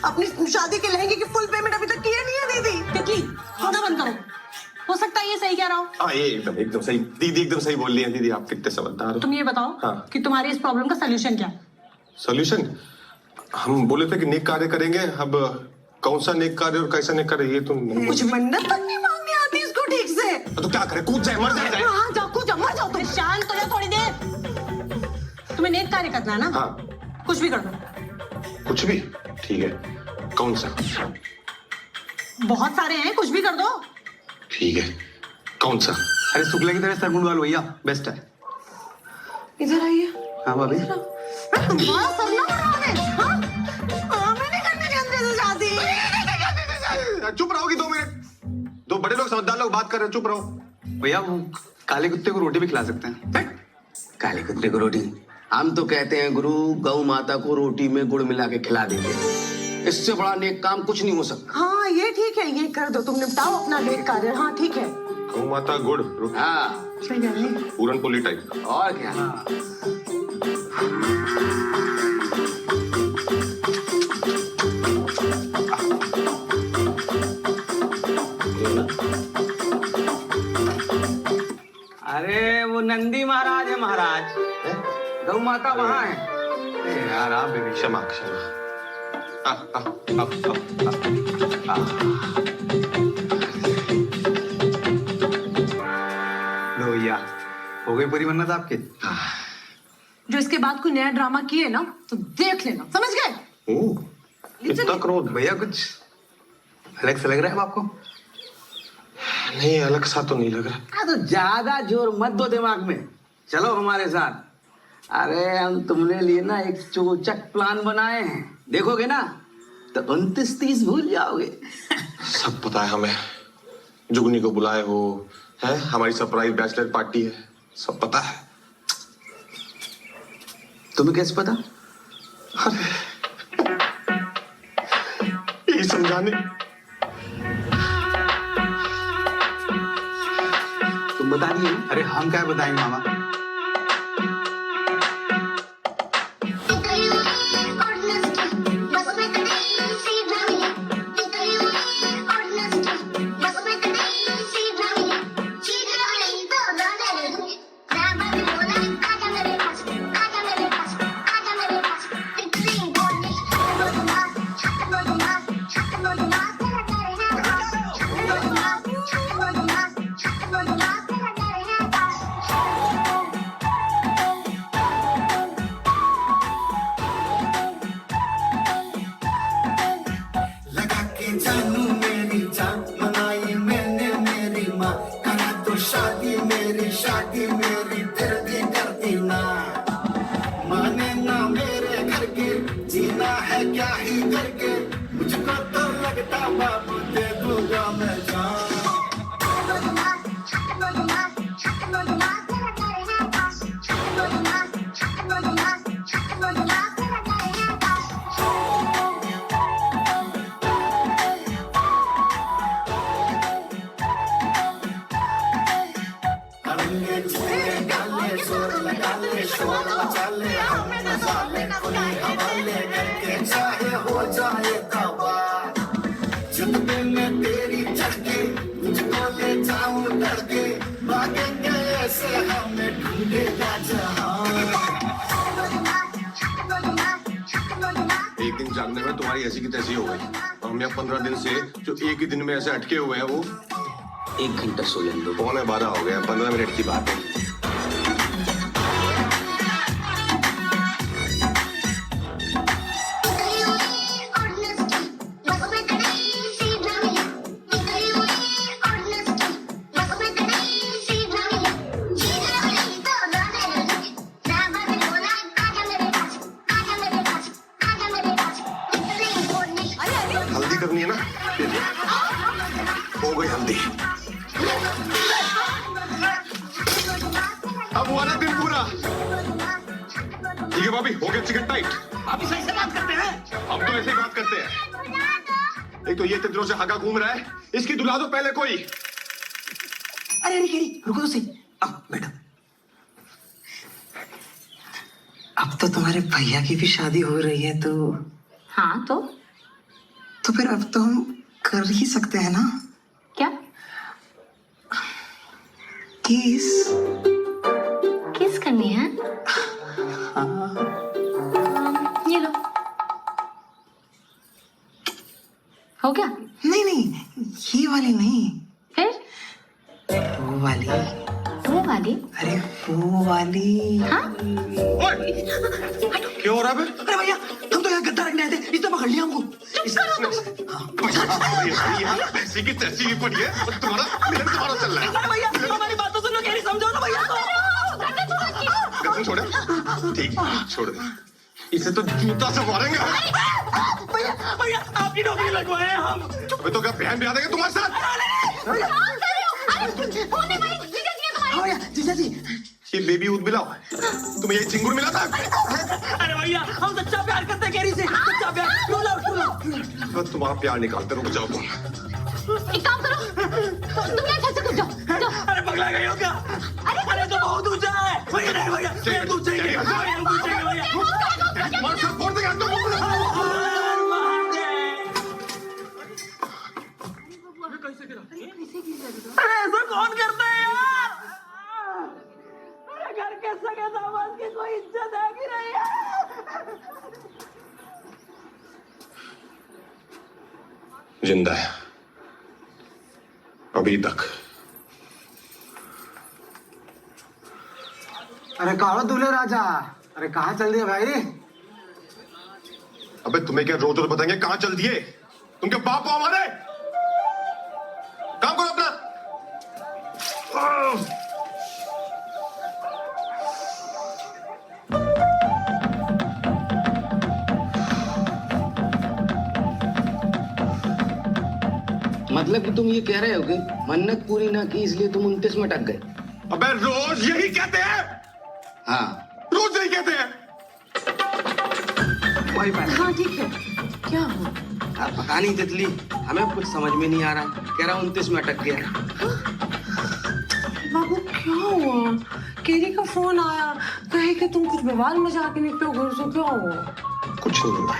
अपनी शादी के लहंगे की फुल पेमेंट अभी तक की नहीं है दीदी। तितली खाना बंद करो, हो सकता है ये सही कह रहा हो। हाँ ये एकदम सही, दीदी एकदम सही बोल रही है। दीदी आप कितने समझदार हो। तुम ये बताओ हाँ। कि तुम्हारी इस प्रॉब्लम का सोल्यूशन क्या है? सोल्यूशन? हम बोले थे कि नेक कार्य करेंगे, अब कौन सा नेक कार्य और कैसा नेक कार्य ये तो कुछ मन्नत तक नहीं मांगनी आती इसको ठीक से। तो क्या करे, कूद जाए, मर जाए। हाँ जाओ, कूद जाओ, मर जाओ तुम। शांत हो जाओ थोड़ी देर। तुम्हें नेक कार्य करना है ना? हाँ कुछ भी कर दो। कुछ भी? ठीक है, कौन सा? बहुत सारे हैं, कुछ भी कर दो। ठीक है, कौन सा? अरे शुक्ला की तरह सरगुण वाल भैया बेस्ट है। इधर आइए। हाँ भाभी। तुम्हारा सपना बना है, हाँ? हमें नहीं करनी थी अंदर से शादी। चुप रहोगी 2 मिनट? दो बड़े लोग समझदार लोग बात कर रहे हैं, चुप रहो। भैया वो काले कुत्ते को रोटी भी खिला सकते हैं। काले कुत्ते को रोटी? हम तो कहते हैं गुरु, गौ माता को रोटी में गुड़ मिला के खिला देंगे। इससे बड़ा नेक काम कुछ नहीं हो सकता। हाँ ये ठीक है, ये कर दो, तुम निपटाओ अपना नेक कार्य। हाँ ठीक है। गौ माता गुड़, हाँ सही है। पूरन पोली टाइप। और क्या? अरे वो नंदी महाराज है महाराज, गौ माता वहां है। यार आप भी क्षमा क्षमा। लो भैया, हो गई पूरी मन्नत आपकी? जो इसके बाद कोई नया ड्रामा किए ना तो देख लेना, समझ गए? इतना क्रोध भैया, कुछ अलग से लग रहा है आपको? नहीं, अलग सा तो नहीं लग रहा। हाँ तो ज्यादा जोर मत दो दिमाग में, चलो हमारे साथ। अरे हम तुमने लिए ना एक चोचक प्लान बनाए हैं, देखोगे ना तो 29-30 भूल जाओगे। सब पता है हमें, जुगनी को बुलाए हो, है हमारी सरप्राइज बैचलर पार्टी है, सब पता है। तुम्हें कैसे पता? अरे ये समझाने। तुम बता दिए? अरे हम क्या बताएंगे मामा? एक दिन जागने में तुम्हारी ऐसी की तैसी हो गई, और हम यहाँ 15 दिन से जो एक ही दिन में ऐसे अटके हुए हैं, वो 1 घंटा सो लेने दो। 11:15 हो गया, 15 मिनट की बात है। हल्दी करनी है ना, हो गई हल्दी। अब हुआ ना दिन पूरा। ठीक है भाभी, हो गया चिकन टाइट। अभी सही से बात करते हैं। अब तो ऐसे ही बात करते हैं। एक तो ये इतने दिनों से हगा घूम रहा है, इसकी दुला दो पहले कोई। अरे रुको तो सही। बेटा, अब तो तुम्हारे भैया की भी शादी हो रही है, तो हाँ तो फिर अब तो हम कर ही सकते हैं ना? क्या? किस करनी है? ये लो। हो गया? नहीं, ये वाली नहीं। फिर? वो वाली। अरे वो वाली। हाँ? क्या हो रहा है? अरे भैया, हम तो यहाँ गद्दा रखने आए थे, इसने पकड़ लिया हमको। पैसे की तैसी भी पड़ी है और तुम्हारा चल रहा है। भैया हमारी बात तो सुनो, कह रही समझो ना भैया। गद्दू छोड़े, ठीक छोड़ दे, इसे तो जूता से मारेंगे। भैया आपकी नौकरी लगवाए हैं हम। अबे तो क्या बहन भी आ देंगे तुम्हारे साथ? भैया जीजा जी, ये बेबी दूध मिला हुआ है, तुम्हें ये चिंगुर मिला था? अरे भैया हम सच्चा प्यार करते हैं, कह रही से सच्चा प्यार। बस तुम्हारा प्यार निकालते, रुक जाओ तुम। एक काम करो, तुम यहाँ छत से कूद जाओ। अरे पगला गए हो क्या? अरे तो बहुत ऊंचा है भैया। नहीं भैया हम पूछेंगे भैया। अरे ऐसा कौन करता है यार? अरे घर के सगे दामाद की कोई इज्जत है कि नहीं है? जिंदा है अभी तक। अरे कहाँ दूल्हे राजा? अरे कहाँ चल दिए भाई? अबे तुम्हें क्या रोज रोज बताएंगे कहाँ चल दिए? तुम क्या बाप हो हमारे? काम करो अपना। मतलब कि तुम ये कह रहे हो कि मन्नत पूरी ना की इसलिए तुम 29 में अटक गए? अबे रोज यही कहते हैं। हाँ रोज यही कहते हैं। वही बात। हाँ ठीक है, क्या हुआ? पता नहीं तितली, हमें कुछ समझ में नहीं आ रहा। कह रहा 29 में अटक गया। बाबू क्या हुआ? केरी का फोन आया, कहे कि तुम कुछ बवाल मचा के निकलो घर से, क्या हुआ? कुछ नहीं हुआ,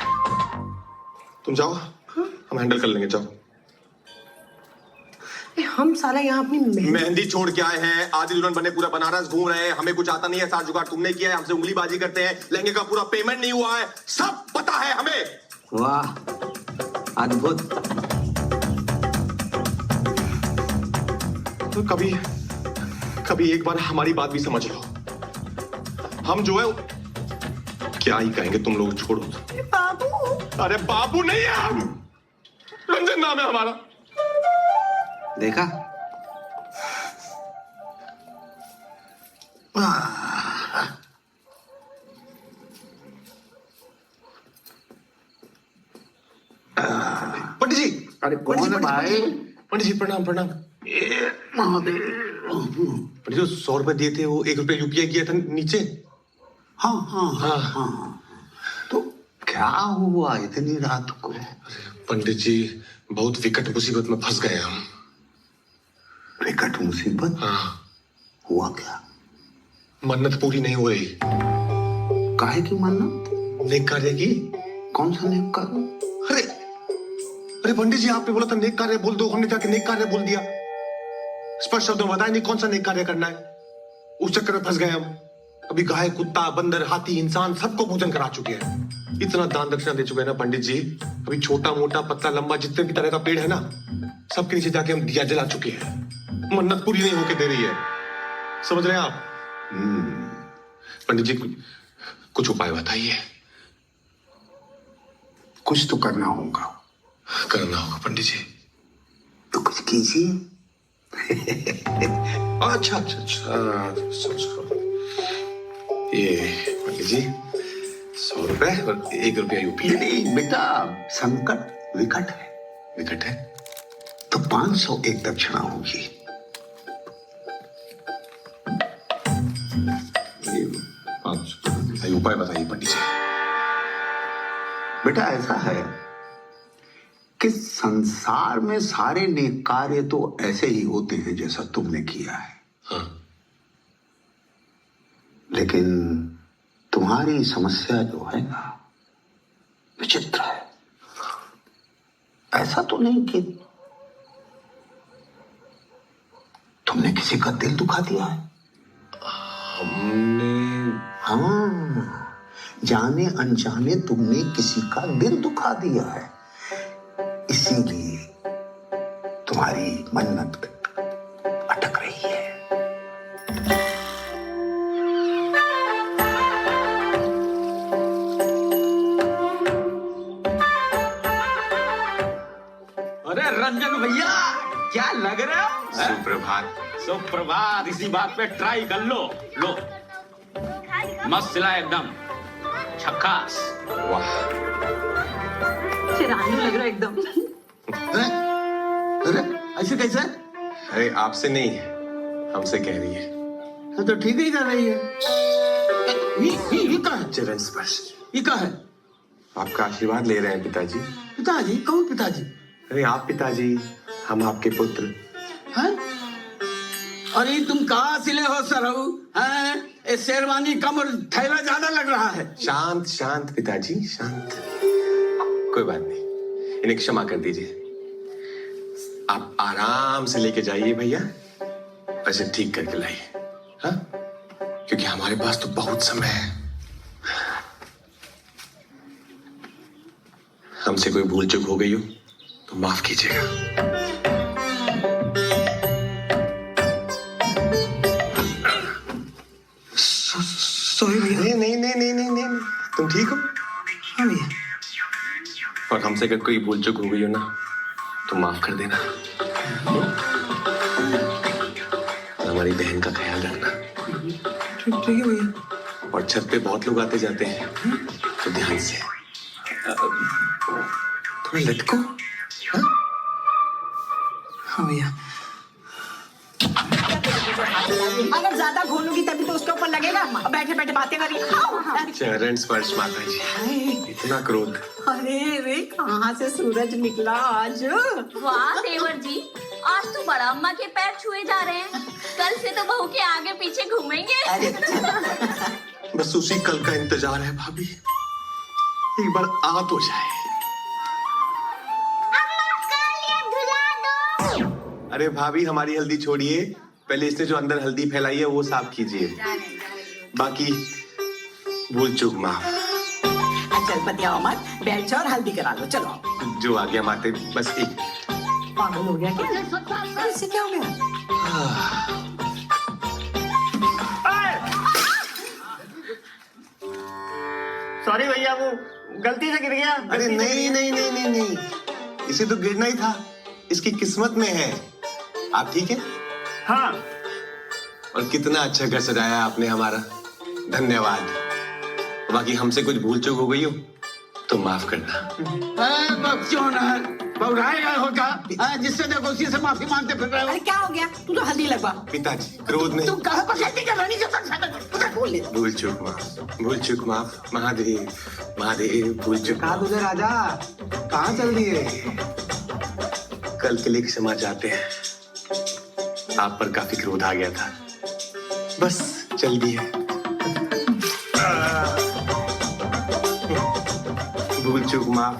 तुम जाओ, हम हैंडल कर लेंगे, जाओ। हम साला यहाँ अपनी मेहंदी छोड़ के आए हैं, आधी दुल्हन बने पूरा बनारस घूम रहे हैं, हमें कुछ आता नहीं है, साथ जुगाड़ तुमने किया है, हमसे उंगलीबाजी करते हैं, लहंगे का पूरा पेमेंट नहीं हुआ है, सब पता है हमें। वाह अद्भुत। तो कभी एक बार हमारी बात भी समझ लो। हम जो है क्या ही कहेंगे, तुम लोग छोड़ो। बाबू, अरे बाबू नहीं है हम, रंजन नाम है हमारा। देखा? पंडित जी। अरे कौन है भाई? पंडित जी प्रणाम प्रणाम। महादेव। पंडित जी 100 रुपए दिए थे, वो 1 रुपया यूपीआई किया था नीचे। हाँ हाँ हाँ हाँ। तो क्या हुआ इतनी रात को? पंडित जी बहुत विकट मुसीबत में फंस गए हम। विकट मुसीबत? हाँ। हुआ क्या? मन्नत पूरी नहीं हो रही। काहे की मन्नत? नेक कार्य की। कौन सा नेक कार्य? अरे पंडित जी आपने बोला था नेक कार्य बोल दो, हमने जाके नेक कार्य बोल दिया। स्पष्ट शब्दों में बताया नहीं कौन सा नेक कार्य करना है, उस चक्कर में फंस गए हम। अभी गाय, कुत्ता, बंदर, हाथी, इंसान सबको भोजन करा चुके हैं, इतना दान दक्षिणा दे चुके हैं ना पंडित जी। अभी छोटा मोटा पतला लंबा जितने भी तरह का पेड़ है ना, सबके नीचे जाके हम दिया जला चुके हैं। मन्नत पूरी नहीं होके दे रही है, समझ रहे हैं आप? पंडित जी कुछ उपाय बताइए। कुछ तो करना होगा। पंडित जी। तो कुछ कीजिए। अच्छा ये पंडित जी 100 रुपए और 1 रुपया यूपी। नहीं बेटा, संकट विकट है। विकट है तो 500 एक दक्षिणा होगी। उपाय बताइए पंडित जी। बेटा ऐसा है कि संसार में सारे नेक कार्य तो ऐसे ही होते हैं जैसा तुमने किया है। हाँ। लेकिन तुम्हारी समस्या जो है ना, विचित्र है। ऐसा तो नहीं कि तुमने किसी का दिल दुखा दिया है? हमने? हाँ, जाने अनजाने तुमने किसी का दिल दुखा दिया है, इसीलिए तुम्हारी मन्नत अटक रही है। अरे रंजन भैया, क्या लग रहे हो? सुप्रभात। सुप्रभात। इसी बात पे ट्राई कर लो। लो, मस्त सिला एकदम, झक्कास। वाह, शेरानी लग रहा है एकदम। अरे ऐसे कैसे? अरे आपसे नहीं, हमसे कह रही है। हाँ, तो ठीक ही कर रही है। ये क्या है? चरण स्पर्श। ये क्या है? आपका आशीर्वाद ले रहे हैं पिताजी। पिताजी? कौन पिताजी? अरे आप पिताजी, हम आपके पुत्र। हैं? अरे तुम कहाँ सिले हो सरहू? हैं? ये शेरवानी कम और थैला ज्यादा लग रहा है। शांत शांत पिताजी, शांत। कोई बात नहीं, इन्हें क्षमा कर दीजिए। आप आराम से लेके जाइए भैया, ऐसे ठीक करके लाइए, हाँ? क्योंकि हमारे पास तो बहुत समय है। हमसे कोई भूल चूक हो गई हो तो माफ कीजिएगा। सॉरी भैया। नहीं, तुम ठीक हो? हाँ भैया। और हमसे अगर कोई भूल चूक हो गई हो ना तो माफ कर देना। हमारी बहन का ख्याल रखना। ठीक है भैया। और छत पे बहुत लोग आते जाते हैं, तो ध्यान से थोड़ा लटको। हाँ भैया। अगर ज्यादा घोलूंगी तभी तो उसके ऊपर लगेगा। बैठे बैठे बातें करिए। चरण स्पर्श माता जी, इतना क्रोध। अरे रे, कहाँ से सूरज निकला आज? वाह देवर जी, आज तो बड़ा अम्मा के पैर छुए जा रहे हैं। कल से तो बहू के आगे पीछे घूमेंगे। बस उसी कल का इंतजार है भाभी, एक बार आ तो जाए। अरे भाभी, हमारी हल्दी छोड़िए, पहले इसने जो अंदर हल्दी फैलाई है वो साफ कीजिए। बाकी भूल चूक माफ। चल पतिया मत, बैठ जाओ और हल्दी करा लो। चलो। जो आ गया माते, बस एक। पागल हो गया क्या? इससे क्या हो गया? सॉरी भैया, वो गलती से गिर गया। अरे नहीं, इसे तो गिरना ही था, इसकी किस्मत में है। आप ठीक है? हाँ। और कितना अच्छा घर सजाया आपने हमारा, धन्यवाद। बाकी हमसे कुछ भूल चूक हो गई हो तो माफ करना। क्यों ना बहुराएगा होगा, जिससे देखो उसी से माफी मांगते फिर रहे हो। अरे क्या हो गया? तू तो हल्दी लगवा। पिताजी क्रोध नहीं। तुम कहाँ पर खेती कर रही हो? भूल चूक माफ, भूल चूक माफ। महादेव महादेव, भूल चूक। कहा तुझे राजा, कहाँ चल दिए? कल के लिए क्षमा चाहते हैं, आप पर काफी क्रोध आ गया था, बस चल दिए। भूल चूक माफ,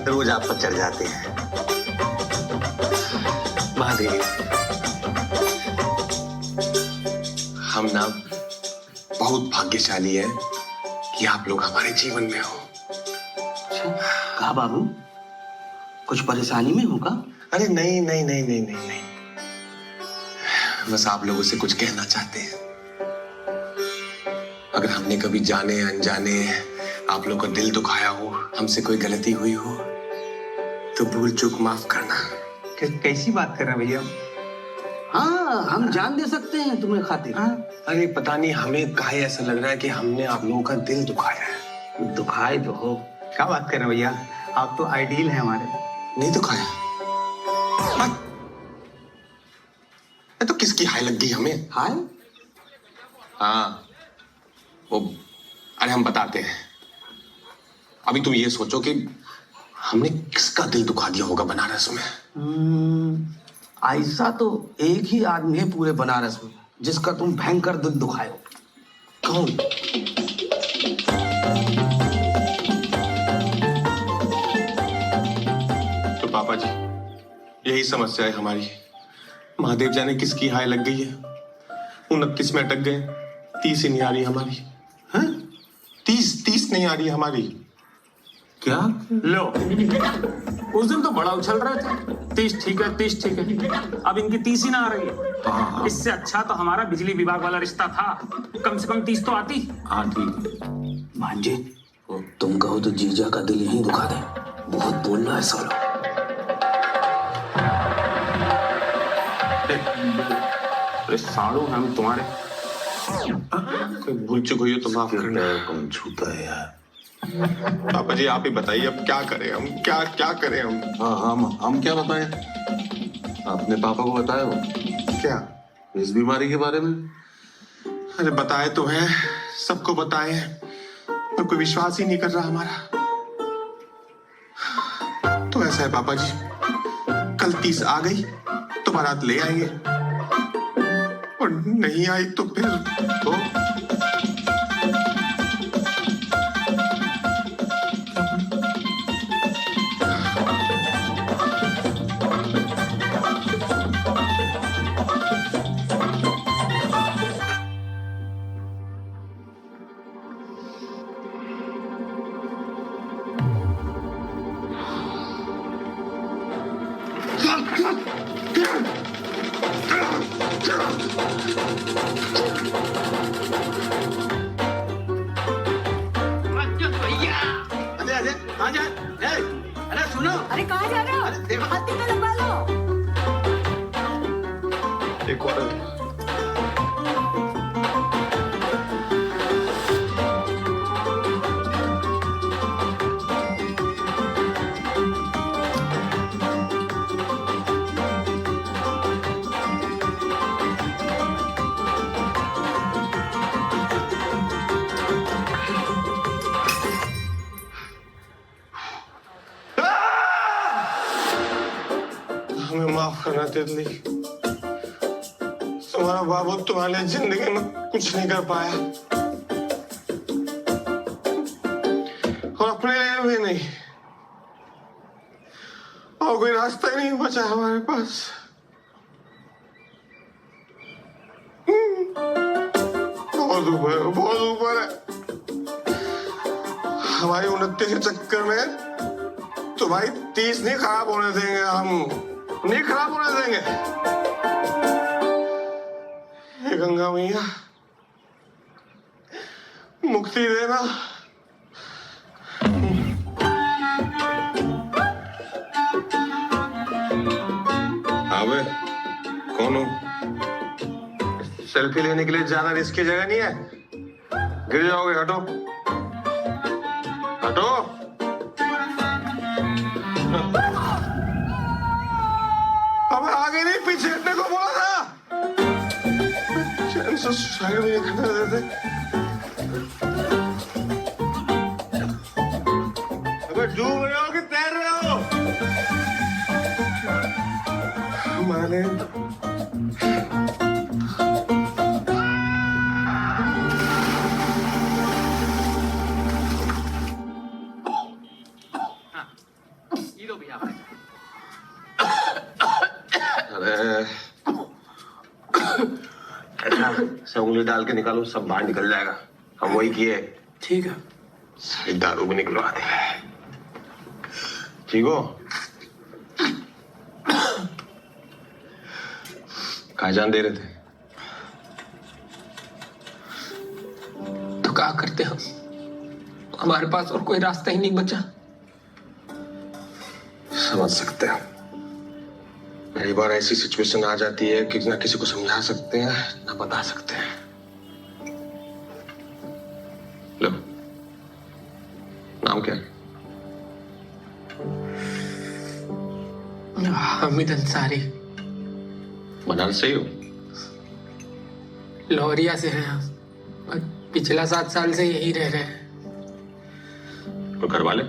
रोज आप पर चढ़ जाते हैं। महादेव, हम ना बहुत भाग्यशाली हैं कि आप लोग हमारे जीवन में हो। कहा बाबू, कुछ परेशानी में होगा? अरे नहीं, बस आप लोगों से कुछ कहना चाहते हैं। अगर हमने कभी जाने अनजाने आप लोग का दिल दुखाया हो, हमसे कोई गलती हुई हो, तो भूल चूक माफ करना। कैसी बात कर रहे हैं भैया? हाँ, हम जान दे सकते हैं तुम्हें खातिर। अरे पता नहीं हमें काहे ऐसा लग रहा है कि हमने आप लोगों का दिल दुखाया है। दुखाए तो हो। क्या बात कर रहे हैं भैया, आप तो आइडियल हैं हमारे। नहीं दुखाया? तो किसकी हाय लग गई हमें? हाय? हाँ, वो अरे हम बताते हैं। अभी तुम ये सोचो कि हमने किसका दिल दुखा दिया होगा बनारस में। ऐसा तो एक ही आदमी है पूरे बनारस में जिसका तुम भयंकर दिल दुखाए हो। कौन? तो पापा जी, यही समस्या है हमारी। महादेव जाने किसकी हाय लग गई है, 29 में अटक गए, 30 ही नहीं आ रही हमारी। हैं? 30 नहीं आ रही हमारी। क्या? लो, उस दिन तो बड़ा उछल रहे थे, 30 ठीक है, 30 ठीक है। अब इनकी 30 ही ना आ रही है। इससे अच्छा तो हमारा बिजली विभाग वाला रिश्ता था, कम से कम 30 तो आती। भांजे, तुम कहो तो जीजा का दिल यहीं दुखा दे। बहुत बोल रहा है साला। अरे सालों हम तुम्हारे कोई भूल चुक हुई हो तो माफ करना। कौन छूता है यार? पापा जी आप ही बताइए अब क्या करें हम, क्या क्या करें हम? हाँ हम क्या बताएं? आपने पापा को बताया हो क्या? इस बीमारी के बारे में? अरे बताए तो है, सबको बताए हैं, पर कोई विश्वास ही नहीं कर रहा हमारा। तो ऐसा है पापा जी, कल 30 आ गई तो बारात ले आएंगे, और नहीं आई तो फिर तो अरे सुनो, अरे कहाँ जा रहे हो? हाथी में लगवा लो। एक और हमें माफ करना तितली, तुम्हारा बाबू तुम्हारे लिए जिंदगी में कुछ नहीं कर पाया, और अपने लिए भी नहीं, और कोई रास्ता ही नहीं बचा हमारे पास। बहुत ऊपर है, बहुत ऊपर है। हमारी उन्नति के चक्कर में तुम्हारी 30 नहीं खराब होने देंगे, हम नहीं खराब होने देंगे। हे गंगा मैया, मुक्ति देना। अबे कौन हो? सेल्फी लेने के लिए ज्यादा रिस्क की जगह नहीं है, गिर जाओगे। हटो हटो। अब आगे नहीं पीछे हटने को बोला था। चैन से साइड में खड़ा रहते। अबे डूब रहे हो कि तैर रहे हो? माने से उंगली डाल के निकालो, सब बाहर निकल जाएगा। हम वही किए। ठीक है। सारी दारू भी निकलवा दे। ठीक हो? कहाँ जान दे रहे थे? तो क्या करते हम? हमारे पास और कोई रास्ता ही नहीं बचा। समझ सकते हैं। कई बार ऐसी सिचुएशन आ जाती है कि ना किसी को समझा सकते हैं ना बता सकते हैं। लो, नाम क्या है? हामिद अंसारी। बनारस से ही हो? लोहरिया से हैं हम, और पिछला 7 साल से यहीं रह रहे हैं। और घर वाले?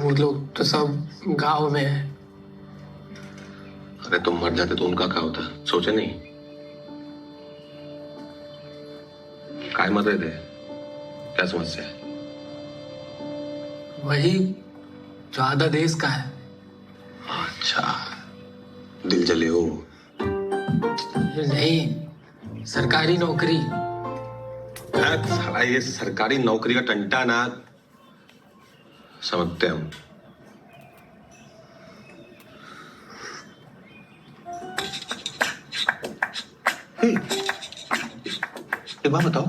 वो लोग तो सब गांव में हैं। अरे तुम मर जाते तो उनका क्या होता? सोचे नहीं? काय मर रहे थे? क्या समस्या है? वही जो आधा देश का है। अच्छा, दिल जले हो? नहीं, सरकारी नौकरी। साला ये सरकारी नौकरी का टंटा ना समझते हम। एक बात बताओ,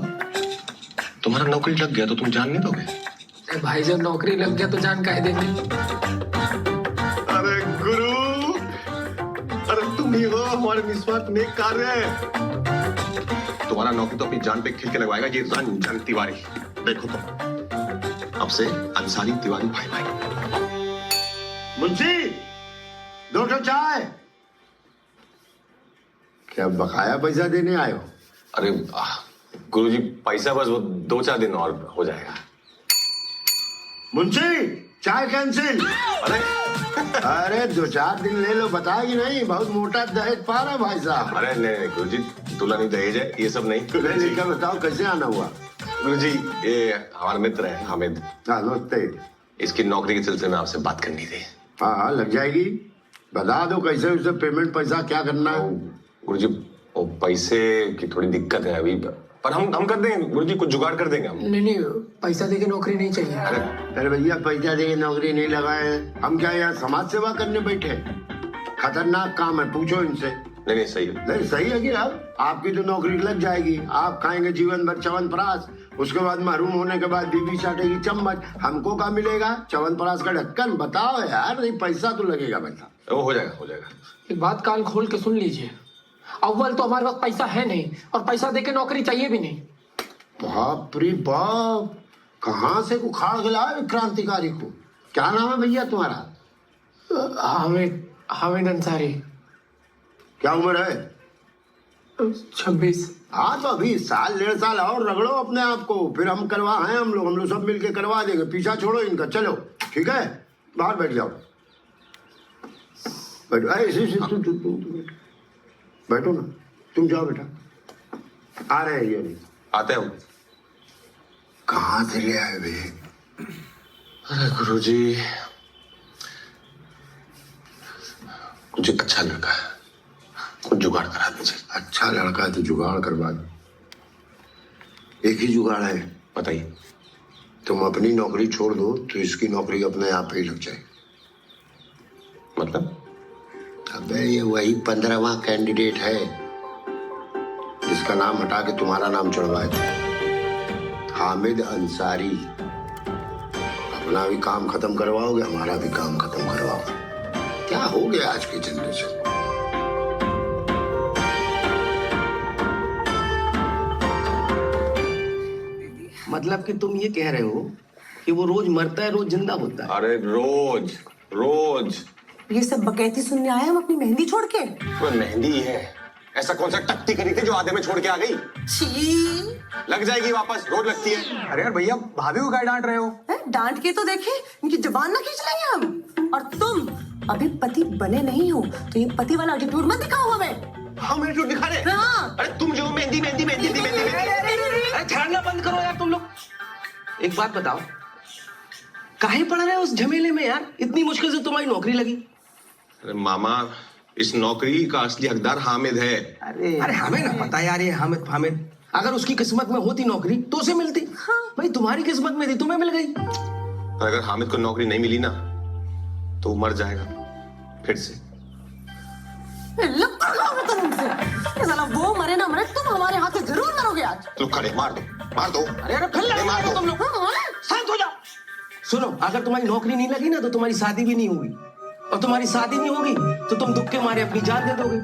तुम्हारा नौकरी लग गया तो तुम जान नहीं दोगे? भाई जब नौकरी लग गया तो जान काहे देंगे? अरे गुरु, अरे तुम ये वो हमारे निस्वार्थ नेक कार्य है। तुम्हारा नौकरी तो अपनी जान पे खिल के लगवाएगा ये रंजन तिवारी। देखो तो अब से अंसारी तिवारी भाई भाई। मुंशी 2 कप चाय। क्या बकाया पैसा देने आए हो? अरे गुरुजी पैसा बस वो 2-4 दिन और हो जाएगा। मुंशी चाय कैंसिल। अरे 2-4 दिन ले लो, बताएगी नहीं? बहुत मोटा दहेज पा रहा भाई साहब। अरे नहीं गुरुजी, दुल्हन दहेज है ये सब नहीं। लेकर बताओ कैसे आना हुआ? गुरुजी ये हमारा मित्र है हामिद। नमस्ते। इसकी नौकरी के सिलसिले में आपसे बात करनी थी। हाँ लग जाएगी, बता दो कैसे उसे पेमेंट पैसा क्या करना है। गुरुजी वो पैसे की थोड़ी दिक्कत है अभी, पर हम कर देंगे गुरुजी, कुछ जुगाड़ कर देंगे हम। नहीं पैसा देके नौकरी नहीं चाहिए। अरे भैया पैसा देके नौकरी नहीं लगाए, हम क्या यहाँ समाज सेवा करने बैठे? खतरनाक काम है, पूछो इनसे। नहीं सही है। नहीं सही है कि आपकी तो नौकरी लग जाएगी, आप खाएंगे जीवन भर च्यवनप्राश, उसके बाद महरूम होने के बाद बीवी चाटेगी चम्मच, हमको क्या मिलेगा? च्यवनप्राश का ढक्कन। बताओ यार, नहीं पैसा तो लगेगा पैसा। वो हो जाएगा। एक बात कान खोल के सुन लीजिए, अव्वल तो हमारे पास पैसा है नहीं, और पैसा देके नौकरी चाहिए भी नहीं। बाप रे बाप, कहाँ से उखाड़ के लाए क्रांतिकारी को? क्या नाम है भैया तुम्हारा? हामिद अंसारी। क्या उम्र है? 26। हाँ तो अभी 1-1.5 साल और रगड़ो अपने आप को, फिर हम हम लोग सब मिलके करवा देंगे। पीछा छोड़ो इनका, चलो ठीक है, बाहर बैठ जाओ। बैठो बैठो ना, तुम जाओ बेटा। आ रहे हैं ये नहीं आते हम। कहाँ से ले आए वे? अरे गुरुजी कुछ अच्छा लड़का है, कुछ जुगाड़ करा दीजिए। अच्छा लड़का है तो जुगाड़ करवा दो। एक ही जुगाड़ है, बताइए। तुम अपनी नौकरी छोड़ दो तो इसकी नौकरी अपने आप ही लग जाए। मतलब? अबे ये वही 15वां कैंडिडेट है जिसका नाम हटा के तुम्हारा नाम चढ़वाए थे, हामिद अंसारी। अपना भी काम खत्म करवाओगे, हमारा भी काम खत्म करवाओगे। क्या हो गया आज की जनरेशन? मतलब कि तुम ये कह रहे हो कि वो रोज मरता है रोज जिंदा होता है? अरे रोज ये सब बकैती सुनने आए हम अपनी मेहंदी छोड़ के? वो मेहंदी है, ऐसा कौन सा टट्टी करी थी जो आधे में छोड़ के आ गई? छी, लग जाएगी वापस, रोज लगती है। अरे यार भैया, भाभी को क्या डांट रहे हो? डांट के तो देखे, इनकी जुबान ना खींच लेंगे हम। और तुम अभी पति बने नहीं हो तो ये पति वाला एटीट्यूड मत दिखाओ हमें। हम एटीट्यूड दिखा रहे? हाँ। अरे तुम जो मेहंदी। अरे छेड़ना बंद करो यार तुम लोग। एक बात बताओ, काहे पड़ रहे हो उस झमेले में यार? इतनी मुश्किल से तुम्हारी नौकरी लगी। अरे मामा, इस नौकरी का असली हकदार हामिद है। अरे हमें ना पता यार ये हामिद। अगर उसकी किस्मत में होती नौकरी तो उसे मिलती। हाँ। भाई तुम्हारी किस्मत में थी, तुम्हें मिल गई। और अगर हामिद को नौकरी नहीं मिली ना तो वो मर जाएगा फिर से। ये साला वो मरे ना मरे, तुम हमारे हाथ से जरूर मरोगे आज। तो खड़े मार दो। अरे फिर मार दो तुम लोग। शांत हो जाओ। सुनो, अगर तुम्हारी नौकरी नहीं लगी ना तो तुम्हारी शादी भी नहीं होगी, और तुम्हारी शादी नहीं होगी तो तुम दुख के मारे अपनी जान दे दोगे,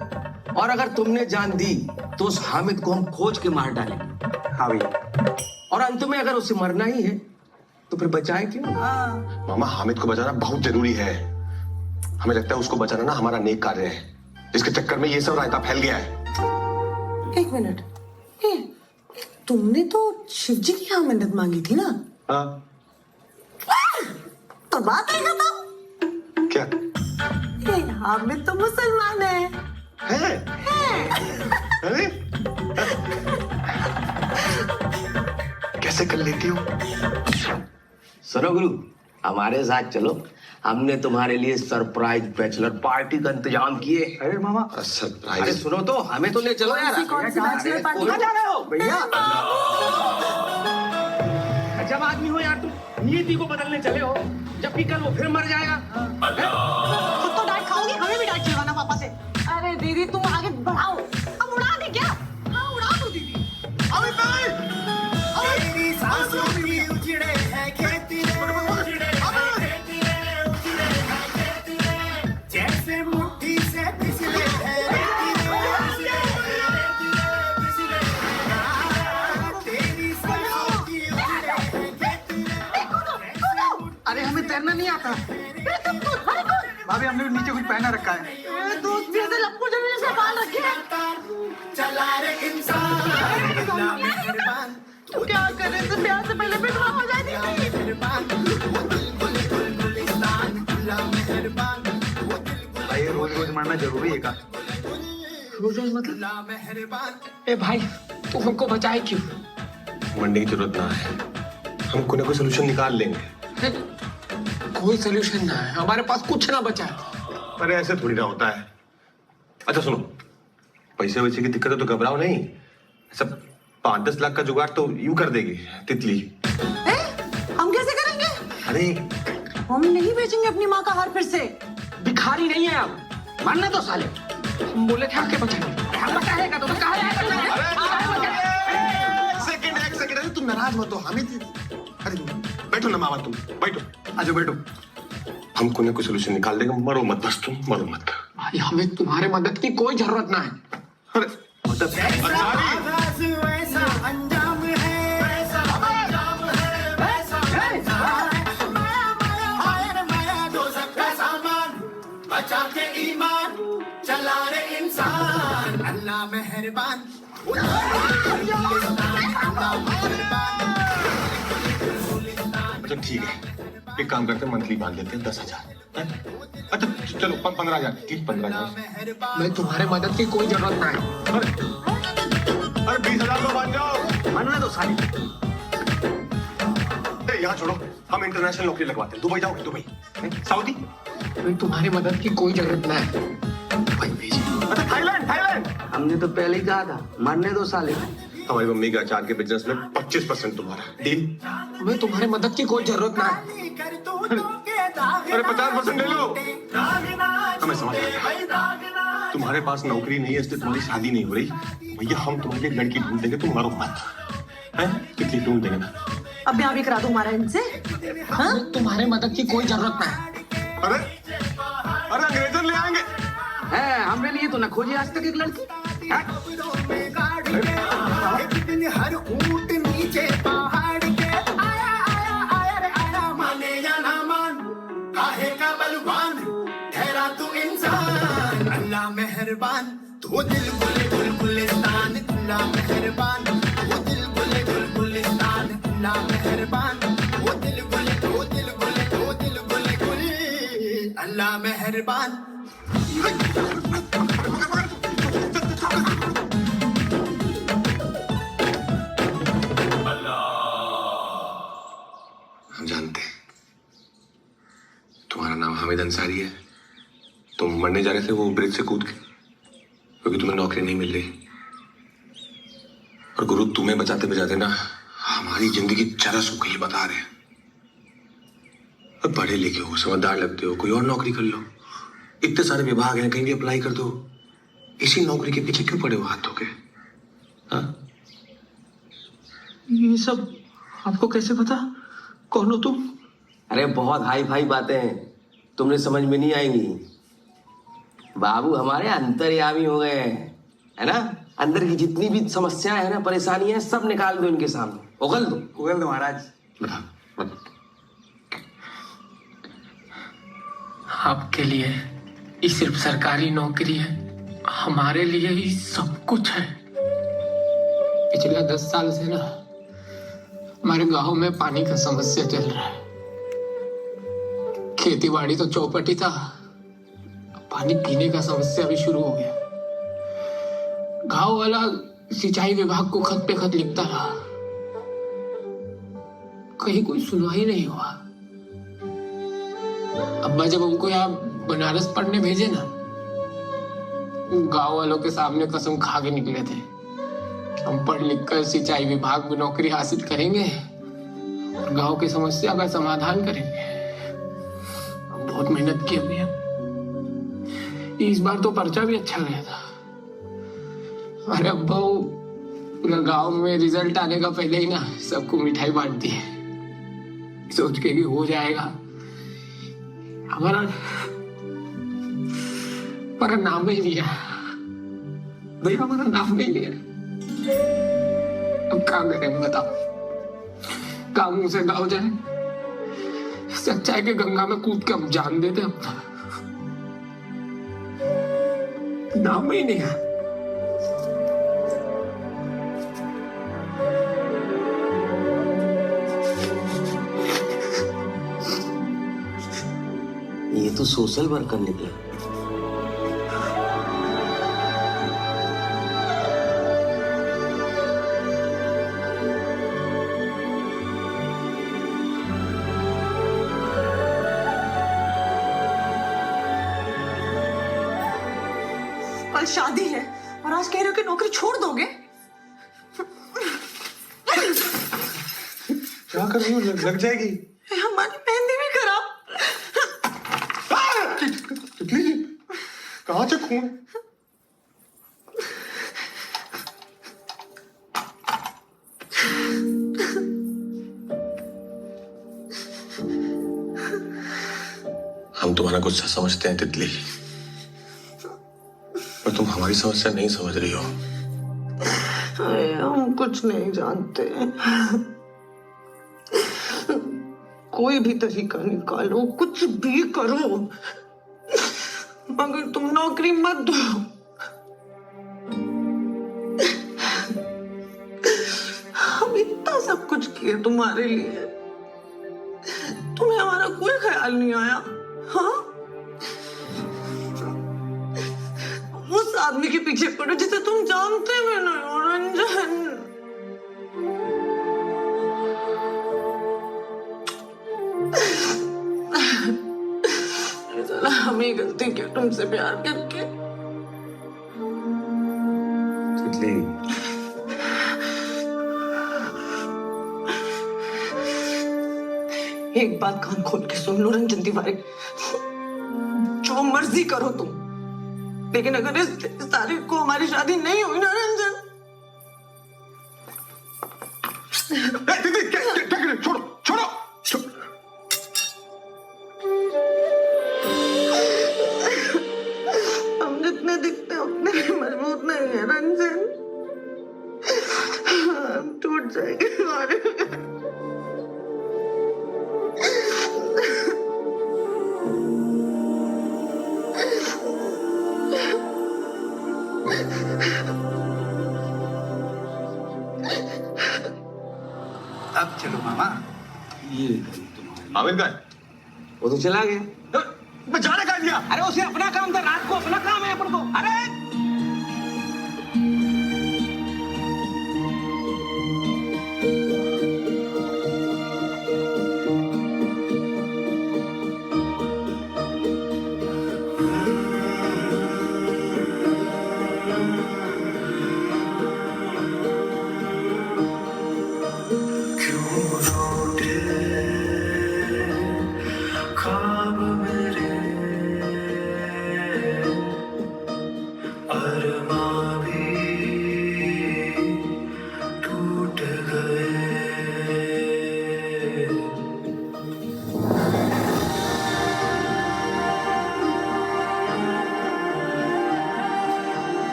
और अगर तुमने जान दी तो उस हामिद को हम खोज के मार डालेंगे। हाँ भैया। और अंत में अगर उसे मरना ही है तो फिर बचाए क्यों? मामा, हामिद को बचाना बहुत जरूरी है। हमें लगता है उसको बचाना ना हमारा नेक कार्य है, जिसके चक्कर में ये सब रायता फैल गया है। एक मिनट, तुमने तो शिव जी की यहाँ मन्नत मांगी थी ना? हाँ। तो बात है बताओ। क्या? हामिद तो मुसलमान है। अरे कैसे कर लेती हो? सुनो गुरु, हमारे साथ चलो, हमने तुम्हारे लिए सरप्राइज बैचलर पार्टी का इंतजाम किए। अरे मामा, सरप्राइज? अरे सुनो तो, हमें तो ले चलो यार। कौन सी बैचलर पार्टी? कहाँ जा रहे हो भैया? जब आदमी हो यार तुम, नीति को बदलने चले हो, जबकि कल वो फिर मर जाएगा। खुद तो डांट खाओगी, हमें भी डांट खिलवाना पापा से। अरे दीदी तुम आगे बढ़ाओ, अब उड़ा दे क्या? हाँ उड़ा दो दीदी। जैसे मुट्ठी से फिसले हैं भाभी हमने भी नीचे कुछ पहना रखा है। दोस्त भी ऐसे लप्पू जमीन से बाल रखे हैं। चला रे इंसान तू क्या कर रहे थे? प्यार से पहले विधवा हो जाती थी। भाई रोज रोज मरना जरूरी है का? रोज रोज मतलब? ए भाई तू हमको बचाए क्यों? मरने की जरूरत ना है, हम कोई ना कोई सोल्यूशन निकाल लेंगे। कोई सोल्यूशन ना है, हमारे पास कुछ ना बचा है। अरे ऐसे थोड़ी ना होता है। अच्छा सुनो, पैसे वैसे की दिक्कत है तो घबराओ नहीं, सब 5-10 लाख का जुगाड़ तो यूं कर देगी तितली। हम कैसे करेंगे? अरे हम नहीं बेचेंगे अपनी माँ का हार फिर से। भिखारी नहीं है हम, मरने तो साले। हम बोले थे आके बचाएंगे, हम बचाएगा तो कहा जाएगा? एक सेकंड, अरे तुम नाराज मत हो, हमें अरे बैठो ना मामा, तुम बैठो, आजो बैठो, हम कोई ना कोई सोल्यूशन निकाल देंगे। मरो मत बस, तुम मरो मत। भाई हमें तुम्हारे मदद की कोई जरूरत ना है। अरे मदद वैसा अंजाम है, वैसा अंजाम है, वैसा माया दोज़ख का सामान, बचा के ईमान, चला रे इंसान, अल्लाह मेहरबान। अच्छा ठीक है, एक काम करते हैं, मंथली बांध देते हैं 10,000। अच्छा चलो 15,000, ठीक 15,000। मैं तुम्हारे मदद की कोई जरूरत ना है। अरे 20,000 को बांध जाओ, मरना तो साले। यहाँ छोड़ो, हम इंटरनेशनल नौकरी लगवाते हैं। दुबई जाओगे? Dubai, Saudi? मैं तुम्हारी मदद की कोई जरूरत ना है। भाई भेजिए। अच्छा थाईलैंड, थाईलैंड। हमने तो पहले ही कहा था, मरने दो साले। हमारी मम्मी के अचार के बिजनेस में 25% तुम्हारा डील। हमें तुम्हारी मदद की कोई जरूरत ना है। अरे 50% ले लो। हमें समझ आ गया, तुम्हारे पास नौकरी नहीं है इसलिए तुम्हारी शादी नहीं हो रही। भैया हम तुम्हारे लिए लड़की ढूंढ देंगे, तुम मरो मत। हैं? कितनी ढूंढ देंगे ना? अब यहाँ भी करा दूं हमारा इनसे। हाँ? तुम्हारे मदद की कोई जरूरत ना है। अरे अरे अंग्रेजन ले आएंगे। है हमने लिए तो ना खोजी आज तक एक लड़की। हर ऊंट नीचे पहाड़ के आया आया आया रे आया, माने या ना मान, काहे का बलवान, ठहरा तू इंसान, अल्लाह मेहरबान, तू दिल गुले गुलगुलिस्तान, अल्लाह मेहरबान, तू दिल गुले गुलगुलिस्तान, अल्लाह मेहरबान, वो दिल गुले अल्लाह मेहरबान। हम जानते हैं तुम्हारा नाम हामिद अंसारी है। तुम मरने जा रहे थे वो ब्रिज से कूद के, क्योंकि तुम्हें नौकरी नहीं मिल रही। और गुरु तुम्हें बचाते बचाते ना हमारी जिंदगी चरस हो गई, बता रहे हैं। अब पढ़े लिखे हो, समझदार लगते हो, कोई और नौकरी कर लो। इतने सारे विभाग हैं, कहीं भी अप्लाई कर दो। इसी नौकरी के पीछे क्यों पड़े हो हाथ धो के? ये सब आपको कैसे पता? कौन हो तुम? अरे बहुत हाई फाई बातें हैं, तुमने समझ में नहीं आएंगी। बाबू हमारे अंतर्यामी हो गए हैं, है ना? अंदर की जितनी भी समस्याएं हैं ना, परेशानियां हैं, सब निकाल दो इनके सामने, उगल दो महाराज। आपके लिए ये सिर्फ सरकारी नौकरी है, हमारे लिए ही सब कुछ है। पिछले 10 साल से ना हमारे गांव में पानी का समस्या चल रहा है। खेती बाड़ी तो चौपट ही था, पानी पीने का समस्या भी शुरू हो गया। गांव वाला सिंचाई विभाग को खत पे खत लिखता रहा, कहीं कोई सुनवाई नहीं हुआ। अब्बा जब हमको यहाँ बनारस पढ़ने भेजे ना, गांव वालों के सामने कसम खा के निकले थे, हम पढ़ लिख कर सिंचाई विभाग में नौकरी हासिल करेंगे और गांव की समस्या का समाधान करेंगे। बहुत मेहनत की हमने। इस बार तो पर्चा भी अच्छा गया था। अरे अब्बा पूरा गांव में रिजल्ट आने का पहले ही ना सबको मिठाई बांट दी है, सोच के कि हो जाएगा। हमारा नाम ही लिया भैया, हमारा नाम नहीं लिया। अब क्या करें बताओ? काम से गाँव जाए, सच्चाई के गंगा में कूद के हम जान देते अपना। नाम ही नहीं है। ये तो सोशल वर्कर निकला। कल शादी है और आज कह रहे हो कि नौकरी छोड़ दोगे? क्या कर रही हो? लग जाएगी। हमारी मेहंदी भी खराब। तितली जी, कहाँ से खून? हम तुम्हारा गुस्सा समझते हैं तितली, पर तुम हमारी समस्या नहीं समझ रही हो। हम कुछ नहीं जानते। कोई भी तरीका निकालो, कुछ भी करो, मगर तुम नौकरी मत दो। हम इतना सब कुछ किए तुम्हारे लिए, तुम्हें हमारा कोई ख्याल नहीं आया? हाँ, उस आदमी के पीछे पड़ो जिसे तुम जानते भी नहीं हो, रंजन। हमें गलती किया तुमसे प्यार करके। तितली, एक बात कान खोल के सुन लो रंजन तिवारी, जो मर्जी करो तुम, लेकिन अगर इस तारीख को हमारी शादी नहीं हुई ना रंजन। छोड़ो छोड़ो। हम जितने दिखते हैं उतने भी मजबूत नहीं है रंजन। हम टूट जाएंगे हमारे। अब चलो मामा। ये आमिर का है? वो तो चला गया। जाने का दिया? अरे उसे अपना काम था, रात को अपना काम है अपन को। अरे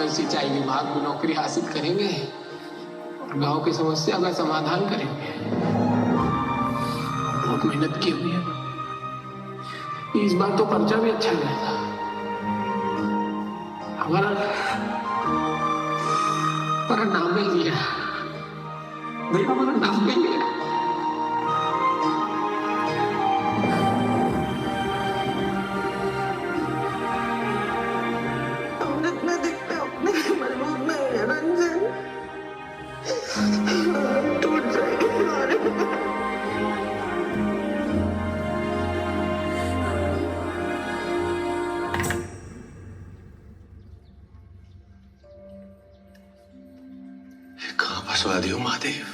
सिंचाई विभाग में नौकरी हासिल करेंगे और गांव की समस्या का समाधान करेंगे। बहुत मेहनत की हुई है। इस बार तो पर्चा भी अच्छा गया था। हमारा नाम ही लिया भैया, हमारा नाम भी लिया। फंसवा दियो महादेव।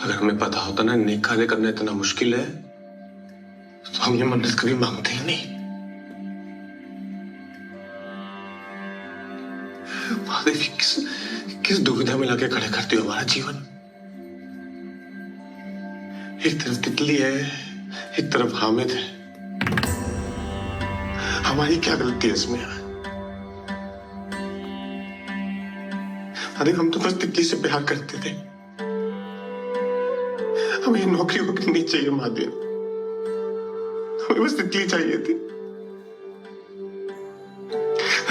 अगर हमें पता होता ना नेक खाने करना इतना मुश्किल है तो हम ये मन्नत कभी मांगते ही नहीं। महादेव किस दुविधा में लाके खड़े करते हो हमारा जीवन। एक तरफ तितली है, एक तरफ हामिद है। हमारी क्या गलती है इसमें? अरे हम तो बस तितली से प्यार करते थे, हमें नौकरी वोकरी नहीं चाहिए महादेव, हमें बस तितली चाहिए थी।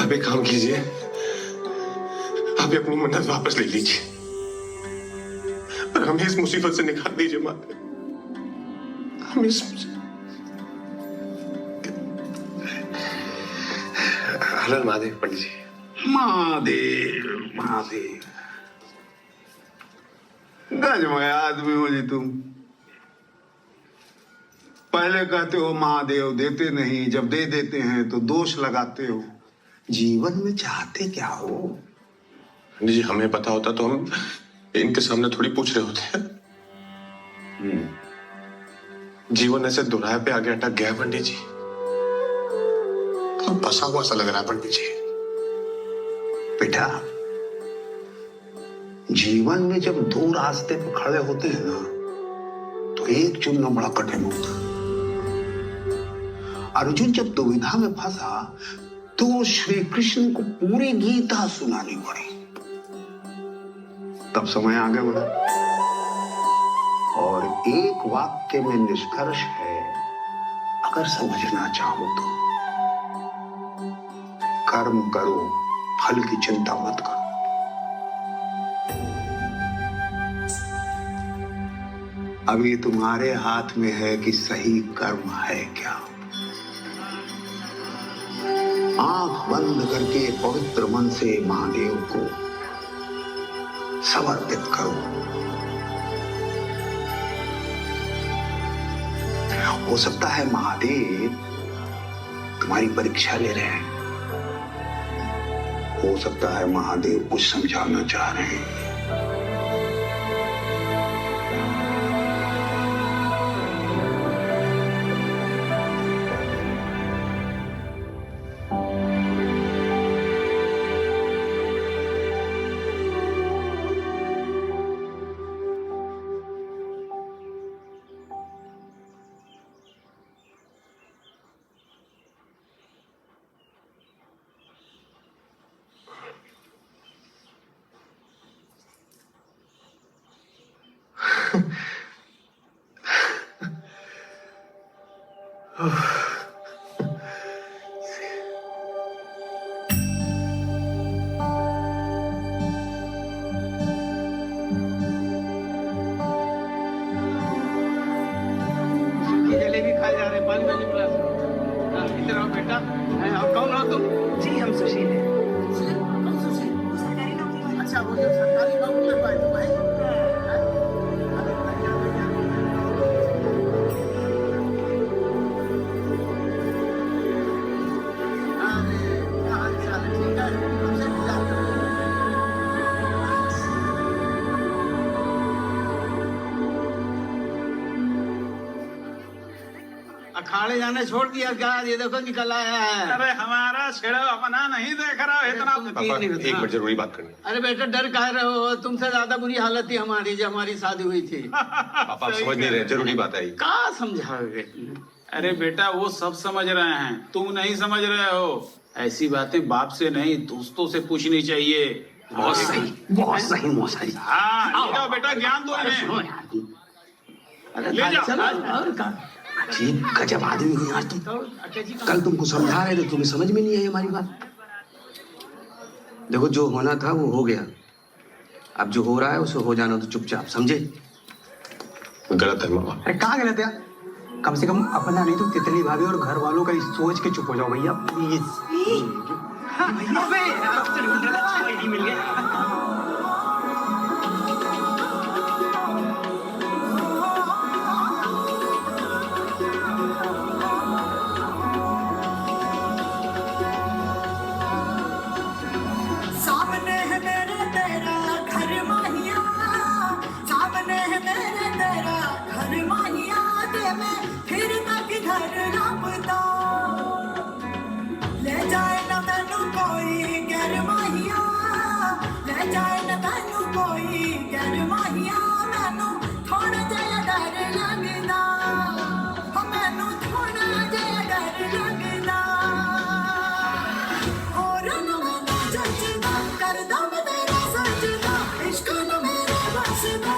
आप एक काम कीजिए, आप अपनी मन्नत वापस ले लीजिए और हमें इस मुसीबत से निकाल दीजिए महादेव, हमें इस हर महादेव। पंडित जी महादेव महादेव, गजमय आदमी हो जी तुम। पहले कहते हो महादेव देते नहीं, जब दे देते हैं तो दोष लगाते हो। जीवन में चाहते क्या हो? पंडित जी हमें पता होता तो हम इनके सामने थोड़ी पूछ रहे होते हैं। जीवन ऐसे दोराहे पे आगे अटक गया पंडित जी, तो फंसा हुआ सा लग रहा है पंडित जी। बेटा, जीवन में जब दो रास्ते पे खड़े होते हैं ना, तो एक चुनना बड़ा कठिन होता है। अर्जुन जब दुविधा में फंसा तो श्री कृष्ण को पूरी गीता सुनानी पड़ी, तब समय आगे बढ़ा। और एक वाक्य में निष्कर्ष है, अगर समझना चाहो तो कर्म करो, फल की चिंता मत करो। अब ये तुम्हारे हाथ में है कि सही कर्म है क्या। आंख बंद करके पवित्र मन से महादेव को समर्पित करो। हो सकता है महादेव तुम्हारी परीक्षा ले रहे हैं, हो सकता है महादेव कुछ समझाना चाह रहे हैं। जलेबी खाए जा रहे 5 बजे प्लस। इधर आओ बेटा। और कौन हो तुम? जी हम सुशील हैं। कौन सुशील? वो सरकारी नौकरी वाला। अच्छा, वो जो सरकारी नौकरी में पाए तुम है? अखाड़े जाने छोड़ दिया क्या? ये देखो निकल आया है। अरे हमारा छेड़ा अपना नहीं देख रहा है इतना। पापा एक मिनट जरूरी बात करनी है। अरे बेटा डर कह रहे हो? तुमसे ज्यादा बुरी हालत थी हमारी जब हमारी शादी हुई थी। पापा आप समझ नहीं रहे, जरूरी बात है। क्या समझाओगे? अरे बेटा वो सब समझ रहे हैं, तुम नहीं समझ रहे हो। ऐसी बातें बाप से नहीं दोस्तों से पूछनी चाहिए। बहुत सही, बहुत सही मौसा। हाँ ले जाओ बेटा, ज्ञान दो इन्हें। ले जाओ। चलो और का अजीब गजब आदमी हुई आज तुम। कल तुमको समझा रहे थे, तुम्हें समझ में नहीं आई हमारी बात। देखो जो होना था वो हो गया, अब जो हो रहा है उसे हो जाना तो चुपचाप, समझे? गलत है मामा। अरे कहाँ गलत है? कम से कम अपना नहीं तो तितली भाभी और घर वालों का सोच के चुप हो जाओ भैया प्लीज। मिल गया। सामने है मेरे तेरा घर माहिया, सामने है मेरे तेरा घर माहिया, ते मैं फिर तक घर रबता ले जाए न मैनू कोई गैर माहिया, ले जाए न मैनू कोई गैर माहिया, मैनू थोड़ा जया डर लगदा, मैनू थोड़ा जया डर लगदा। और न मैं जचदा कर दम तेरा सजदा, इश्क न मेरा बसदा।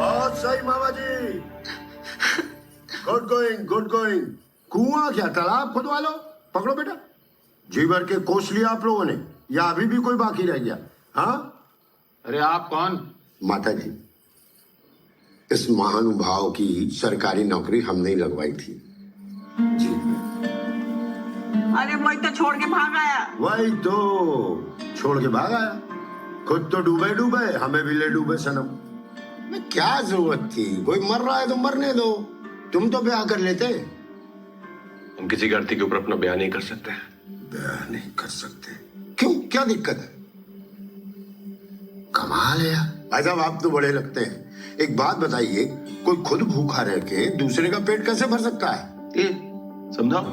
बहुत सही मामा जी, गुड गोइंग गुड गोइंग। कुआं क्या तालाब खुदवा लो, पकड़ो बेटा। जी भर के कोस लिया आप लोगों ने, या अभी भी कोई बाकी रह गया? हाँ, अरे आप कौन? माता जी, इस महानुभाव की सरकारी नौकरी हमने ही लगवाई थी। जी अरे वही तो छोड़ के भाग आया। वही तो छोड़ के भाग आया। खुद तो डूबे डूबे, हमें भी ले डूबे सनम। मैं क्या जरूरत थी, कोई मर रहा है तो मरने दो, तुम तो ब्याह कर लेते। हम किसी गलती के ऊपर अपना बयान नहीं कर सकते। बयान नहीं कर सकते? क्यों, क्या दिक्कत है? कमाल है यार। भाई साहब आप तो बड़े लगते हैं। एक बात बताइए, कोई खुद भूखा रह के दूसरे का पेट कैसे भर सकता है? ये समझाओ।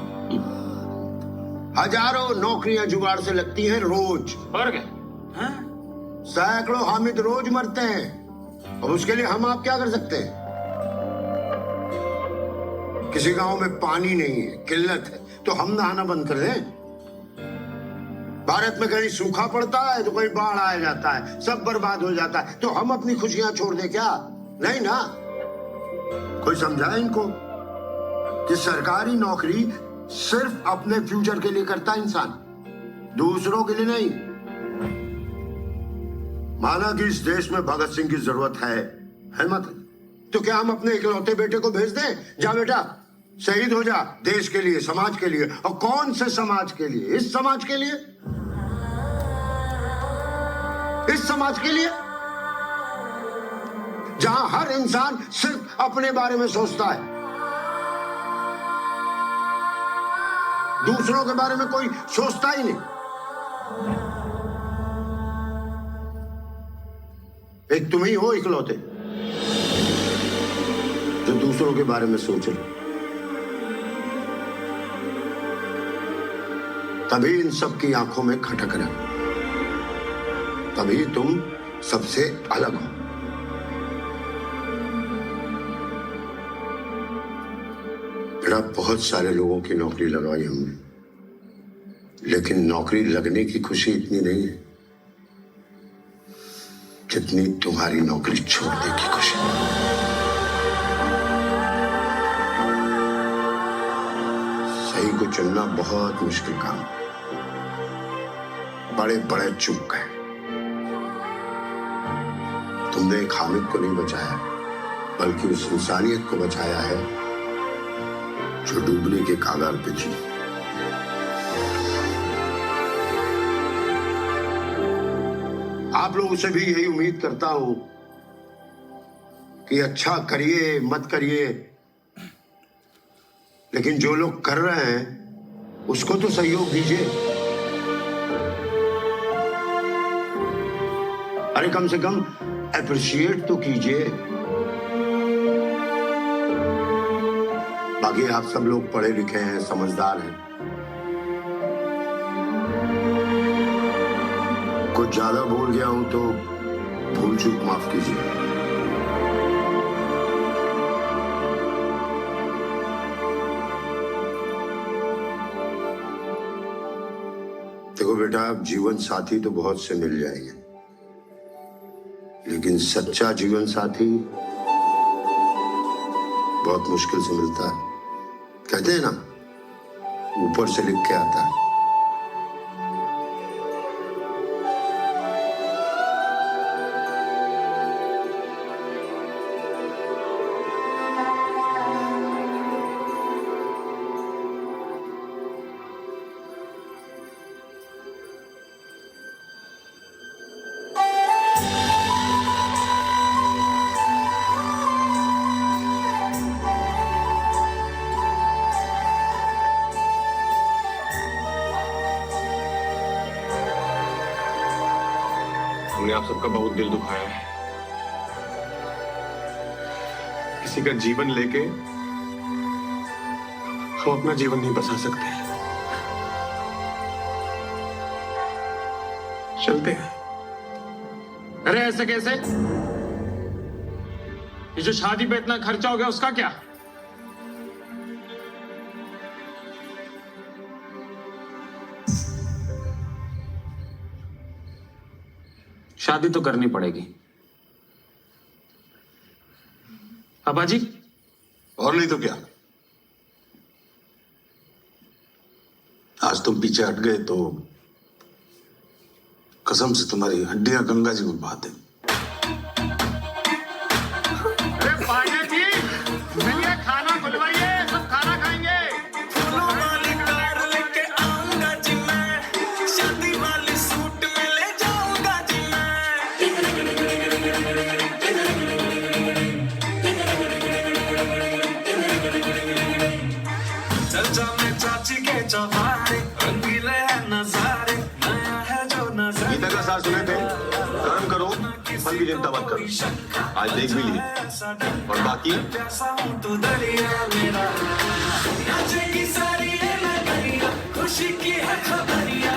हजारों नौकरियां जुगाड़ से लगती हैं रोज। और क्या? सैकड़ों हामिद रोज मरते हैं, और उसके लिए हम आप क्या कर सकते हैं? किसी गांव में पानी नहीं है, किल्लत है, तो हम नहाना बंद कर दें? भारत में कहीं सूखा पड़ता है तो कहीं बाढ़ आ जाता है, सब बर्बाद हो जाता है, तो हम अपनी खुशियां छोड़ दें क्या? नहीं ना। कोई समझाए इनको कि सरकारी नौकरी सिर्फ अपने फ्यूचर के लिए करता है इंसान, दूसरों के लिए नहीं। माना कि इस देश में भगत सिंह की जरूरत है मत, तो क्या हम अपने इकलौते बेटे को भेज दें? जा बेटा शहीद हो जा, देश के लिए, समाज के लिए। और कौन से समाज के लिए? इस समाज के लिए, इस समाज के लिए जहां हर इंसान सिर्फ अपने बारे में सोचता है, दूसरों के बारे में कोई सोचता ही नहीं। एक तुम ही हो इकलौते जो दूसरों के बारे में सोच रहे। तभी इन सब की आंखों में खटक रहे, तभी तुम सबसे अलग हो। बेटा बहुत सारे लोगों की नौकरी लगवाई हमने, लेकिन नौकरी लगने की खुशी इतनी नहीं है जितनी तुम्हारी नौकरी छोड़ने की खुशी। सही को चुनना बहुत मुश्किल काम। बड़े बड़े चूक गए। तुमने एक हामिद को नहीं बचाया, बल्कि उस इंसानियत को बचाया है जो डूबने के कागार पे थी। आप लोगों से भी यही उम्मीद करता हूं कि अच्छा करिए मत करिए, लेकिन जो लोग कर रहे हैं उसको तो सहयोग दीजिए। अरे कम से कम अप्रिशिएट तो कीजिए। बाकी आप सब लोग पढ़े लिखे हैं, समझदार हैं। कुछ ज्यादा बोल गया हूं तो भूल चूक माफ कीजिए। देखो बेटा, जीवन साथी तो बहुत से मिल जाएंगे, लेकिन सच्चा जीवन साथी बहुत मुश्किल से मिलता है। कहते हैं ना, ऊपर से लिख के आता है। हमने आप सबका बहुत दिल दुखाया है। किसी का जीवन लेके हम अपना जीवन नहीं बचा सकते। चलते हैं। अरे ऐसे कैसे? ये जो शादी पे इतना खर्चा हो गया उसका क्या? शादी तो करनी पड़ेगी, पापा जी। और नहीं तो क्या, आज तुम पीछे हट गए तो कसम से तुम्हारी हड्डियां गंगा जी में बहाते। अरे पांडे जी, चलिए खाना खुलवाइए, सब खाना खाएंगे। फूलों वाली कार लेके आऊंगा जी मैं, शादी वाली सूट में ले जाऊंगा जी मैं। चल जा मैं चाची के चौबारे, रंगीले हैं नजारे, नया है जो नजारा। गीता का सार सुने थे, कर्म करो फल की चिंता मत करो। आज देख भी लिए और बाकी तू दरिया मेरा, नाचेगी सारी ये नगरिया, खुशी की है खबरिया।